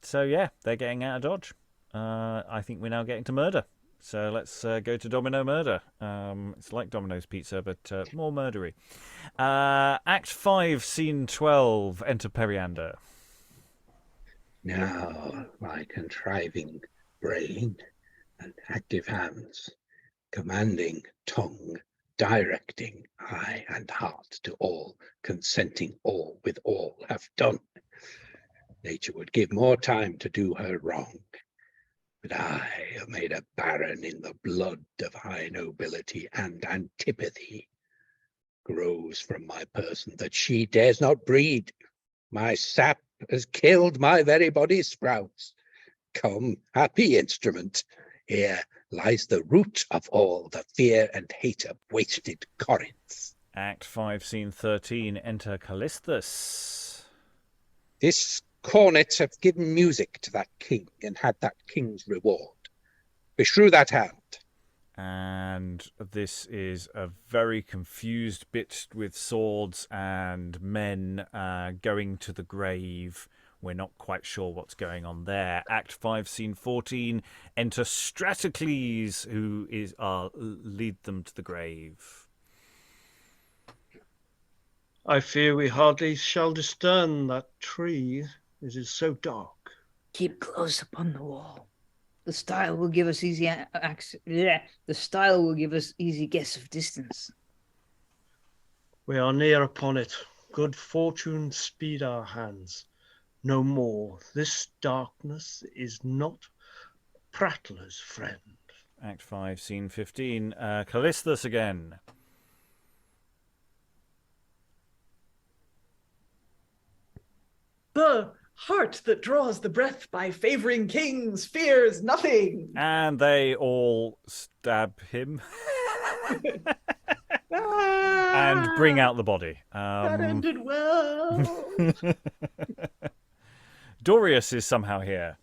So yeah, they're getting out of Dodge. I think we're now getting to murder. So let's go to Domino Murder. It's like Domino's Pizza, but more murdery. Act 5, Scene 12, Enter Periander. Now my contriving brain and active hands, commanding tongue, directing eye and heart to all, consenting all with all have done. Nature would give more time to do her wrong. But I have made a baron in the blood of high nobility, and antipathy grows from my person that she dares not breed. My sap has killed my very body sprouts. Come, happy instrument, here lies the root of all the fear and hate of wasted Corinth. Act 5, Scene 13, Enter Callisthus. This cornet hath given music to that king, and had that king's reward. Beshrew that hand. And this is a very confused bit with swords and men going to the grave. We're not quite sure what's going on there. Act 5, Scene 14, Enter Stratocles, who is lead them to the grave. I fear we hardly shall discern that tree. It is so dark. Keep close upon the wall. The style will give us easy The style will give us easy guess of distance. We are near upon it. Good fortune speed our hands. No more. This darkness is not prattler's friend. Act 5, Scene 15, Callisthus again. The Heart that draws the breath by favouring kings fears nothing. And they all stab him and bring out the body. That ended well. Dorius is somehow here.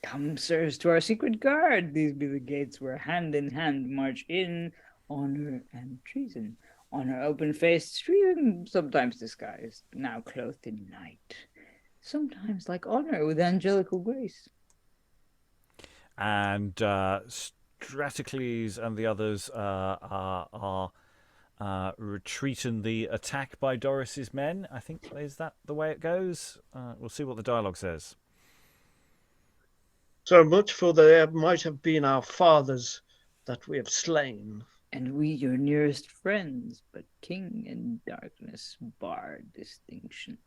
Come, sirs, to our secret guard. These be the gates where hand in hand march in honor and treason. Honor open-faced, treason sometimes disguised, now clothed in night. Sometimes like honor with angelical grace. And Stratocles and the others are retreating the attack by Dorius's men. I think, is that the way it goes? We'll see what the dialogue says. So much for there might have been our fathers that we have slain. And we your nearest friends, but king and darkness bar distinction.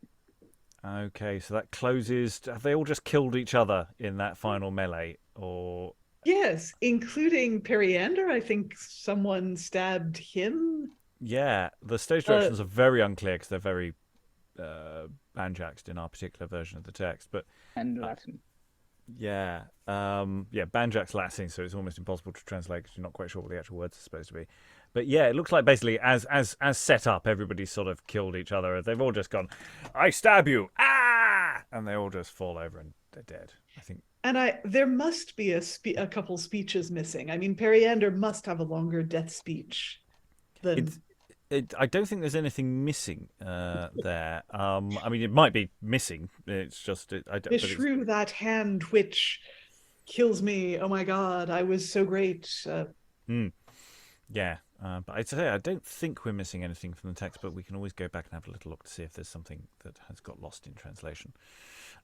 Okay, so that closes. Have they all just killed each other in that final melee, or? Yes, including Periander. I think someone stabbed him. Yeah, the stage directions are very unclear because they're very banjaxed in our particular version of the text. But And Latin. yeah, banjaxed Latin, so it's almost impossible to translate because you're not quite sure what the actual words are supposed to be. But yeah, it looks like basically as set up, everybody's sort of killed each other. They've all just gone, "I stab you, ah!" and they all just fall over and they're dead. I think. And there must be a couple speeches missing. I mean, Periander must have a longer death speech than. I don't think there's anything missing there. I mean, it might be missing. It's just Beshrew that hand which kills me. Oh my God, I was so great. Yeah, but I'd say I don't think we're missing anything from the text, but we can always go back and have a little look to see if there's something that has got lost in translation.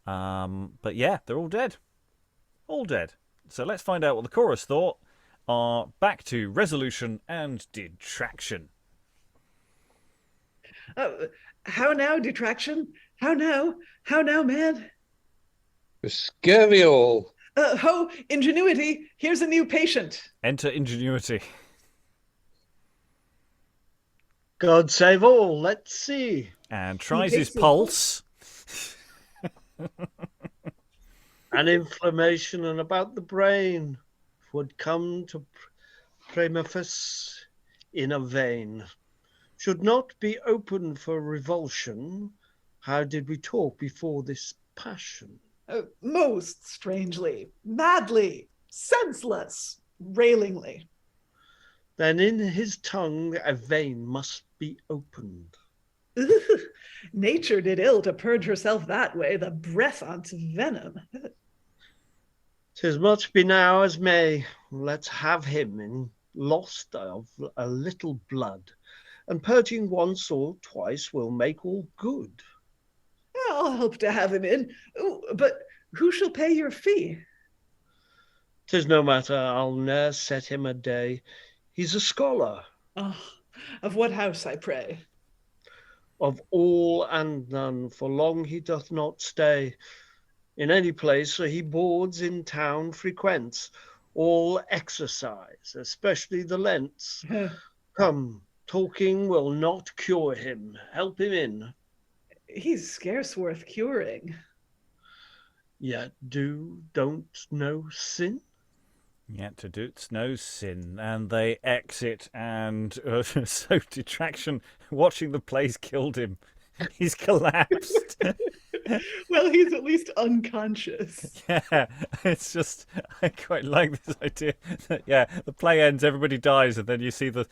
But yeah, they're all dead. All dead. So let's find out what the chorus thought. Back to resolution and detraction. How now, Detraction? How now? How now, man? Scurvy all. Ho, Ingenuity, here's a new patient. Enter Ingenuity. God save all, let's see. And tries his pulse. An inflammation and about the brain would come to Premaphus in a vein. Should not be open for revulsion. How did we talk before this passion? Most strangely, madly, senseless, railingly. Then in his tongue a vein must be opened. Nature did ill to purge herself that way, the breath on't venom. 'Tis much be now as may. Let's have him in lost of a little blood, and purging once or twice will make all good. I'll help to have him in. Ooh, but who shall pay your fee? 'Tis no matter, I'll ne'er set him a day. He's a scholar. Oh, of what house, I pray? Of all and none, for long he doth not stay. In any place he boards in town frequents, all exercise, especially the Lents. Come, talking will not cure him. Help him in. He's scarce worth curing. Yet don't know sin? Yet to do's no sin. And they exit, and so Detraction, watching the plays, killed him. He's collapsed. Well, he's at least unconscious. Yeah, it's just, I quite like this idea that, yeah, the play ends, everybody dies, and then you see the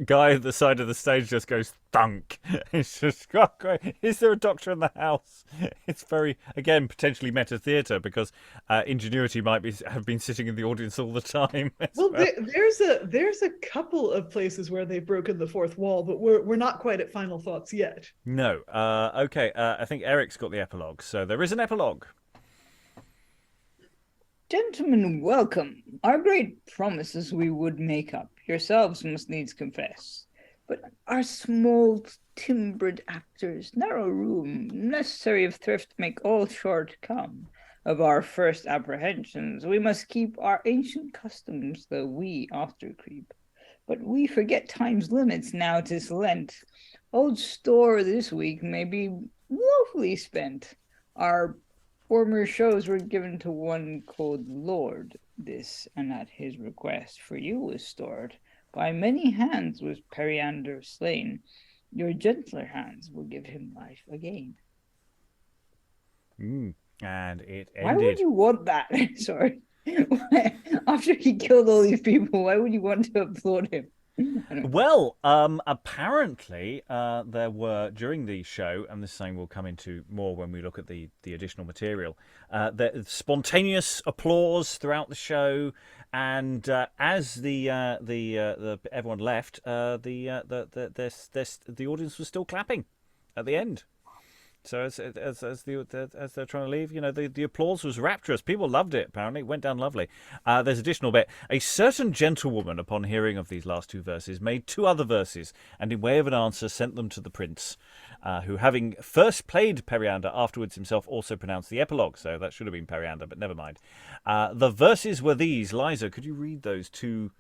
guy at the side of the stage just goes thunk. It's just, oh, great. Is there a doctor in the house? It's very, again, potentially meta theatre, because Ingenuity might have been sitting in the audience all the time. Well, there's a couple of places where they've broken the fourth wall, but we're not quite at final thoughts yet. No. Okay, I think Eric's got the epilogue, so there is an epilogue. Gentlemen, welcome. Our great promises we would make up, yourselves must needs confess. But our small timbered actors, narrow room, necessary of thrift make all short come. Of our first apprehensions, we must keep our ancient customs, though we after creep. But we forget time's limits now 'tis Lent. Old store this week may be woefully spent. Our Former shows were given to one called Lord. This, and at his request, for you was stored. By many hands was Periander slain. Your gentler hands will give him life again. And it ended. Why would you want that? Sorry. After he killed all these people, why would you want to applaud him? Well, apparently there were, during the show, and this thing will come into more when we look at the additional material, there spontaneous applause throughout the show, and as the everyone left, the audience was still clapping at the end. So as they're trying to leave, the applause was rapturous. People loved it. Apparently, it went down lovely. There's additional bit. A certain gentlewoman, upon hearing of these last two verses, made two other verses, and in way of an answer, sent them to the prince, who, having first played Periander, afterwards himself also pronounced the epilogue. So that should have been Periander, but never mind. The verses were these. Liza, could you read those two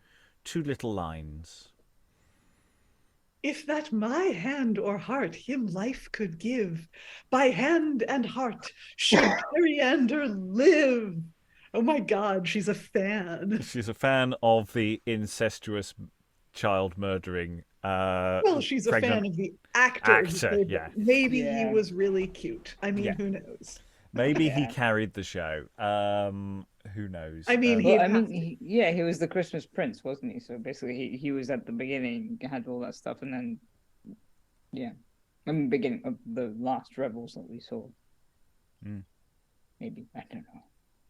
little lines? If that my hand or heart him life could give, by hand and heart should Periander live. Oh my God, she's a fan. She's a fan of the incestuous, child-murdering. Well, she's a fan of the actor. Yeah. Maybe he was really cute. I mean, who knows? Maybe he carried the show. Who knows? I mean, he was the Christmas Prince, wasn't he? So basically, he was at the beginning, had all that stuff, and then, in the beginning of the last revels that we saw. Maybe, I don't know.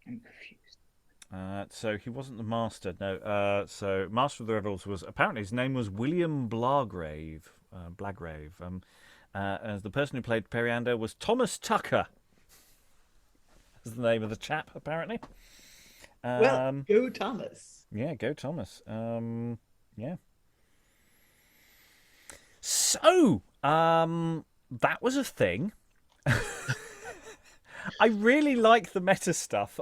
I'm confused. So he wasn't the master. No. So Master of the Revels was, apparently his name was William Blagrave. As the person who played Periander was Thomas Tucker. That's the name of the chap, apparently. Well, go Thomas. Yeah, go Thomas. Yeah. So, that was a thing. I really like the meta stuff,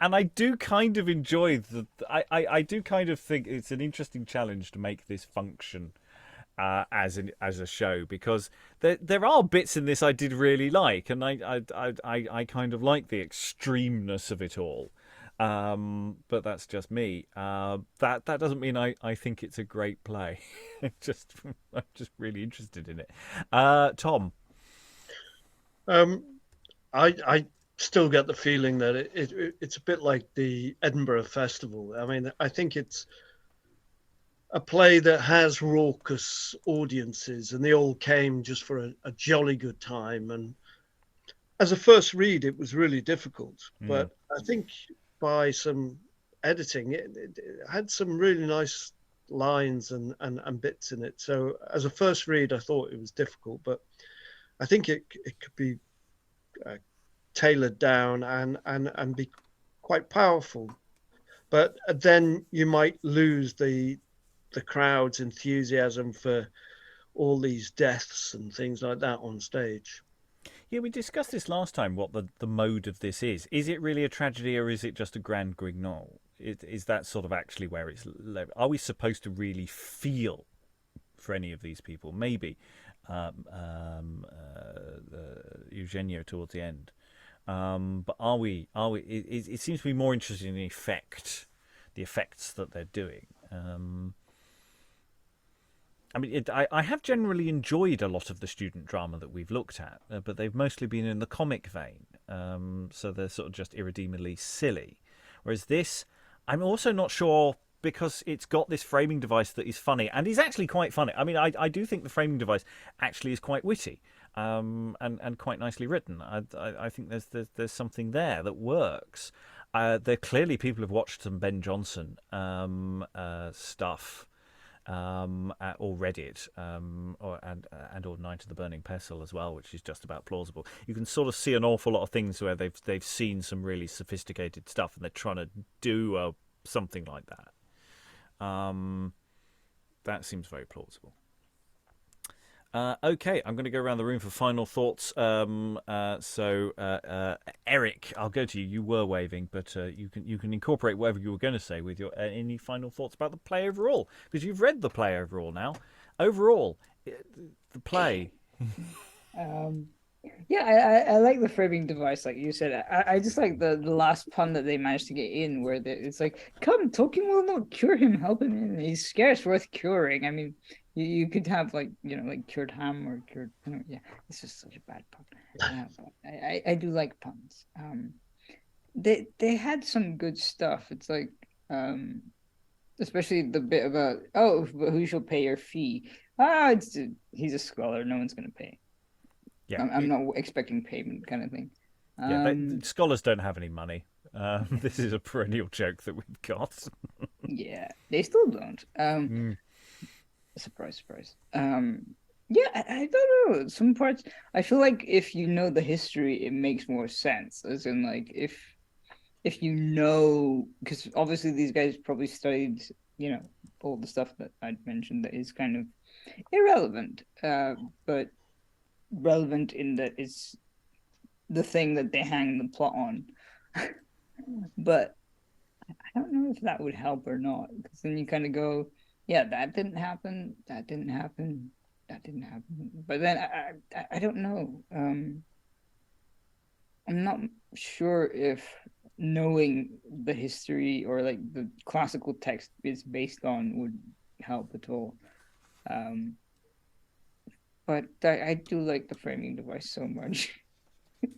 and I do kind of enjoy I do kind of think it's an interesting challenge to make this function as a show, because there are bits in this I did really like, and I kind of like the extremeness of it all. But that's just me. That doesn't mean I think it's a great play. I'm just really interested in it. Tom. I still get the feeling that it's a bit like the Edinburgh Festival. I mean, I think it's a play that has raucous audiences, and they all came just for a jolly good time. And as a first read, it was really difficult. But I think by some editing, it had some really nice lines and bits in it. So as a first read, I thought it was difficult, but I think it could be tailored down and be quite powerful. But then you might lose the crowd's enthusiasm for all these deaths and things like that on stage. Yeah, we discussed this last time, what the mode of this is. Is it really a tragedy, or is it just a grand guignol? Is that sort of actually where it's... Are we supposed to really feel for any of these people? Maybe Eugenia towards the end. But are we? It seems to be more interested in the effects that they're doing. I mean, I have generally enjoyed a lot of the student drama that we've looked at, but they've mostly been in the comic vein. So they're sort of just irredeemably silly. Whereas this, I'm also not sure, because it's got this framing device that is funny, and is actually quite funny. I mean, I do think the framing device actually is quite witty, and quite nicely written. I think there's something there that works. There clearly people have watched some Ben Jonson stuff. Or read it, or Night of the Burning Pestle as well, which is just about plausible. You can sort of see an awful lot of things where they've seen some really sophisticated stuff, and they're trying to do something like that. That seems very plausible. Okay, I'm going to go around the room for final thoughts. Eric, I'll go to you. You were waving, but you can incorporate whatever you were going to say with your any final thoughts about the play overall, because you've read the play overall now. Overall, the play. Yeah, I like the framing device, like you said. I just like the last pun that they managed to get in, where it's like, "Come, talking will not cure him, help him in. He's scarce worth curing." I mean, you could have like like cured ham or cured. Yeah, it's just such a bad pun. But I do like puns. They had some good stuff. It's like especially the bit about, oh, but who shall pay your fee? He's a scholar. No one's gonna pay. Yeah, I'm not expecting payment, kind of thing. Yeah, scholars don't have any money. This is a perennial joke that we've got. Yeah, they still don't. Surprise, surprise. Yeah, I don't know. Some parts, I feel like if you know the history, it makes more sense. As in, like, if you know, because obviously these guys probably studied, all the stuff that I'd mentioned that is kind of irrelevant, but relevant in that it's the thing that they hang the plot on. But I don't know if that would help or not, because then you kind of go, yeah, that didn't happen, that didn't happen, that didn't happen. But then I don't know. I'm not sure if knowing the history or like the classical text is based on would help at all. But I do like the framing device so much.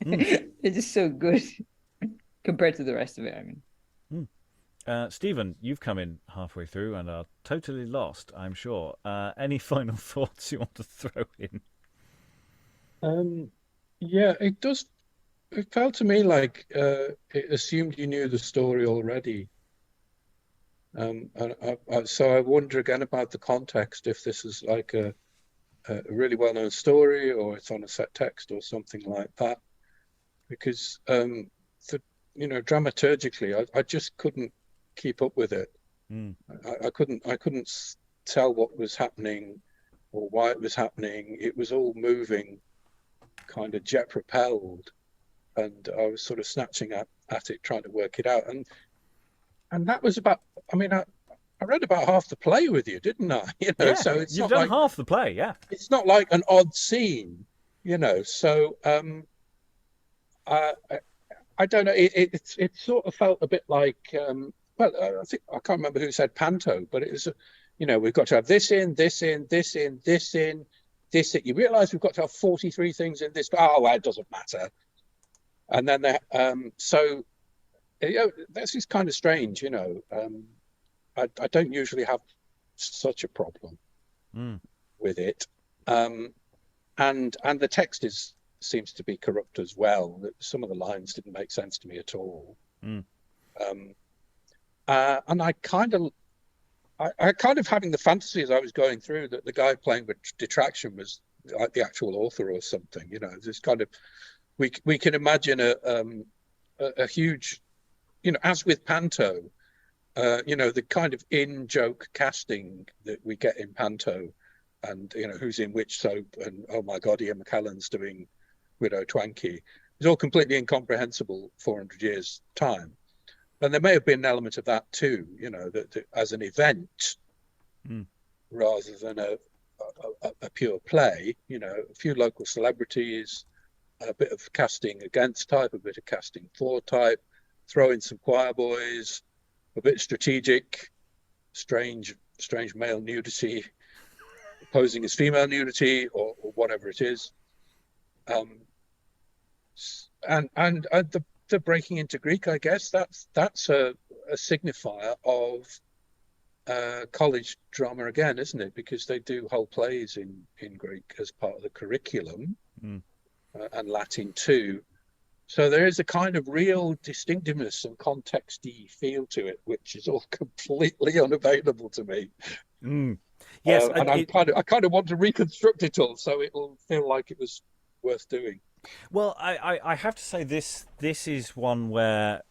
It's just so good compared to the rest of it. I mean, Stephen, you've come in halfway through and are totally lost, I'm sure. Any final thoughts you want to throw in? Yeah, it does. It felt to me like it assumed you knew the story already. So I wonder again about the context, if this is like a really well-known story or it's on a set text or something like that. Because dramaturgically, I just couldn't keep up with it. I couldn't tell what was happening or why it was happening. It was all moving, kind of jet propelled, and I was sort of snatching at it, trying to work it out. And that was about. I mean, I read about half the play with you, didn't I? Yeah, so it's you've not done like half the play. Yeah, it's not like an odd scene, So I don't know. It sort of felt a bit like I think I can't remember who said panto, but it was we've got to have this in, this in, this in, this in, this in. You realise we've got to have 43 things in this. Oh, well, it doesn't matter. And then so this is kind of strange. I don't usually have such a problem with it, and the text seems to be corrupt as well. Some of the lines didn't make sense to me at all, and I kind of having the fantasy as I was going through that the guy playing with Detraction was like the actual author or something. This kind of we can imagine a huge, as with Panto. The kind of in-joke casting that we get in Panto, and who's in which soap, and oh my God, Ian McKellen's doing Widow Twankey, is all completely incomprehensible 400 years time. And there may have been an element of that too, that as an event rather than a pure play. A few local celebrities, a bit of casting against type, a bit of casting for type, throw in some choir boys, a bit strategic, strange male nudity posing as female nudity, or whatever it is, and the breaking into Greek, I guess that's a signifier of college drama again, isn't it? Because they do whole plays in Greek as part of the curriculum, and Latin too. So there is a kind of real distinctiveness and context-y feel to it, which is all completely unavailable to me. Yes, and I kind of want to reconstruct it all, so it'll feel like it was worth doing. Well, I have to say this is one where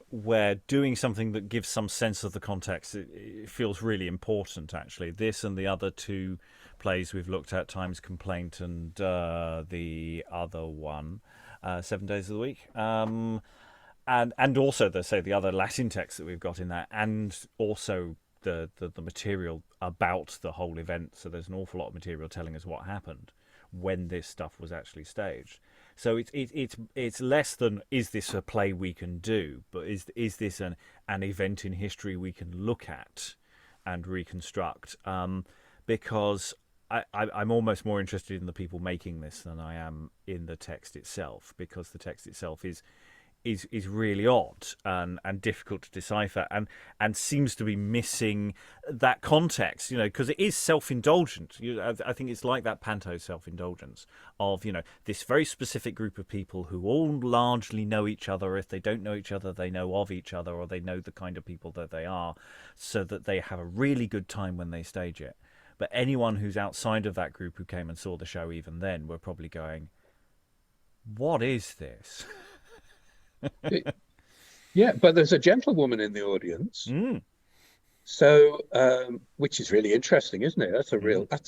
doing something that gives some sense of the context, it feels really important, actually. This and the other two plays we've looked at, Time's Complaint and the other one, 7 Days of the Week, and also the other Latin text that we've got in there, and also the material about the whole event. So there's an awful lot of material telling us what happened when this stuff was actually staged. So it's less than, is this a play we can do, but is this an event in history we can look at and reconstruct? Because I'm almost more interested in the people making this than I am in the text itself, because the text itself is really odd and difficult to decipher, and seems to be missing that context, because it is self-indulgent. I think it's like that panto self-indulgence of, this very specific group of people who all largely know each other. If they don't know each other, they know of each other, or they know the kind of people that they are, so that they have a really good time when they stage it. But anyone who's outside of that group who came and saw the show even then were probably going, what is this? Yeah, but there's a gentlewoman in the audience, so which is really interesting, isn't it? That's a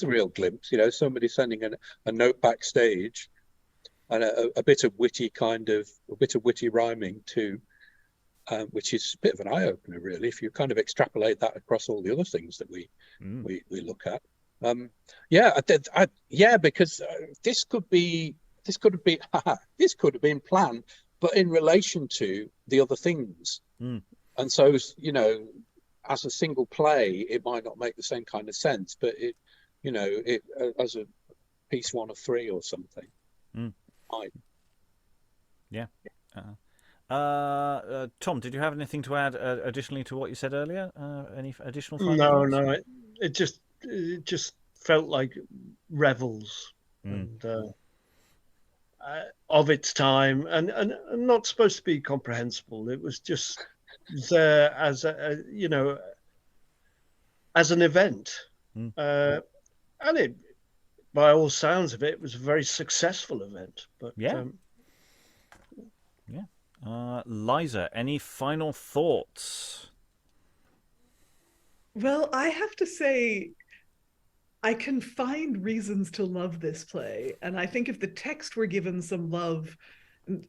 real glimpse. Somebody sending a note backstage, and a bit of witty rhyming too, which is a bit of an eye opener, really, if you kind of extrapolate that across all the other things that we look at. Because this could have been planned, but in relation to the other things. And so, as a single play, it might not make the same kind of sense, but it as a piece one of three or something. Might. Yeah. Tom, did you have anything to add additionally to what you said earlier? Any additional final thoughts? No. It just felt like revels and of its time, and not supposed to be comprehensible. It was just there as as an event, and it, by all sounds of it, was a very successful event. But Liza, any final thoughts? Well, I have to say, I can find reasons to love this play. And I think if the text were given some love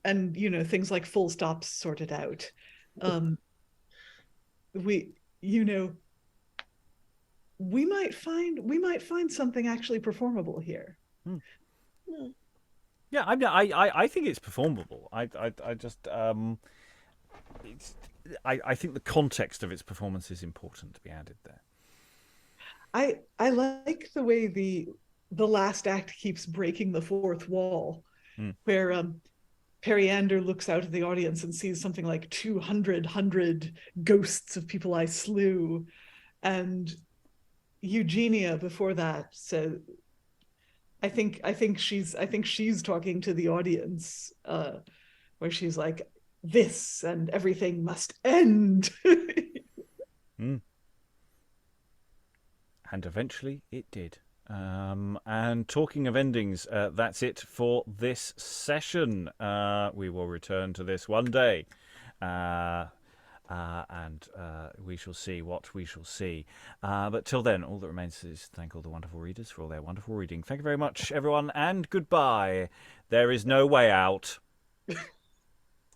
and things like full stops sorted out, we might find something actually performable here. Yeah, I think it's performable. I think the context of its performance is important to be added there. I like the way the last act keeps breaking the fourth wall, where Periander looks out at the audience and sees something like 200 ghosts of people I slew, and Eugenia before that said, I think she's talking to the audience, where she's like, this and everything must end. And eventually it did. And talking of endings, that's it for this session. We will return to this one day. And we shall see what we shall see. But till then, all that remains is to thank all the wonderful readers for all their wonderful reading. Thank you very much, everyone, and goodbye. There is no way out.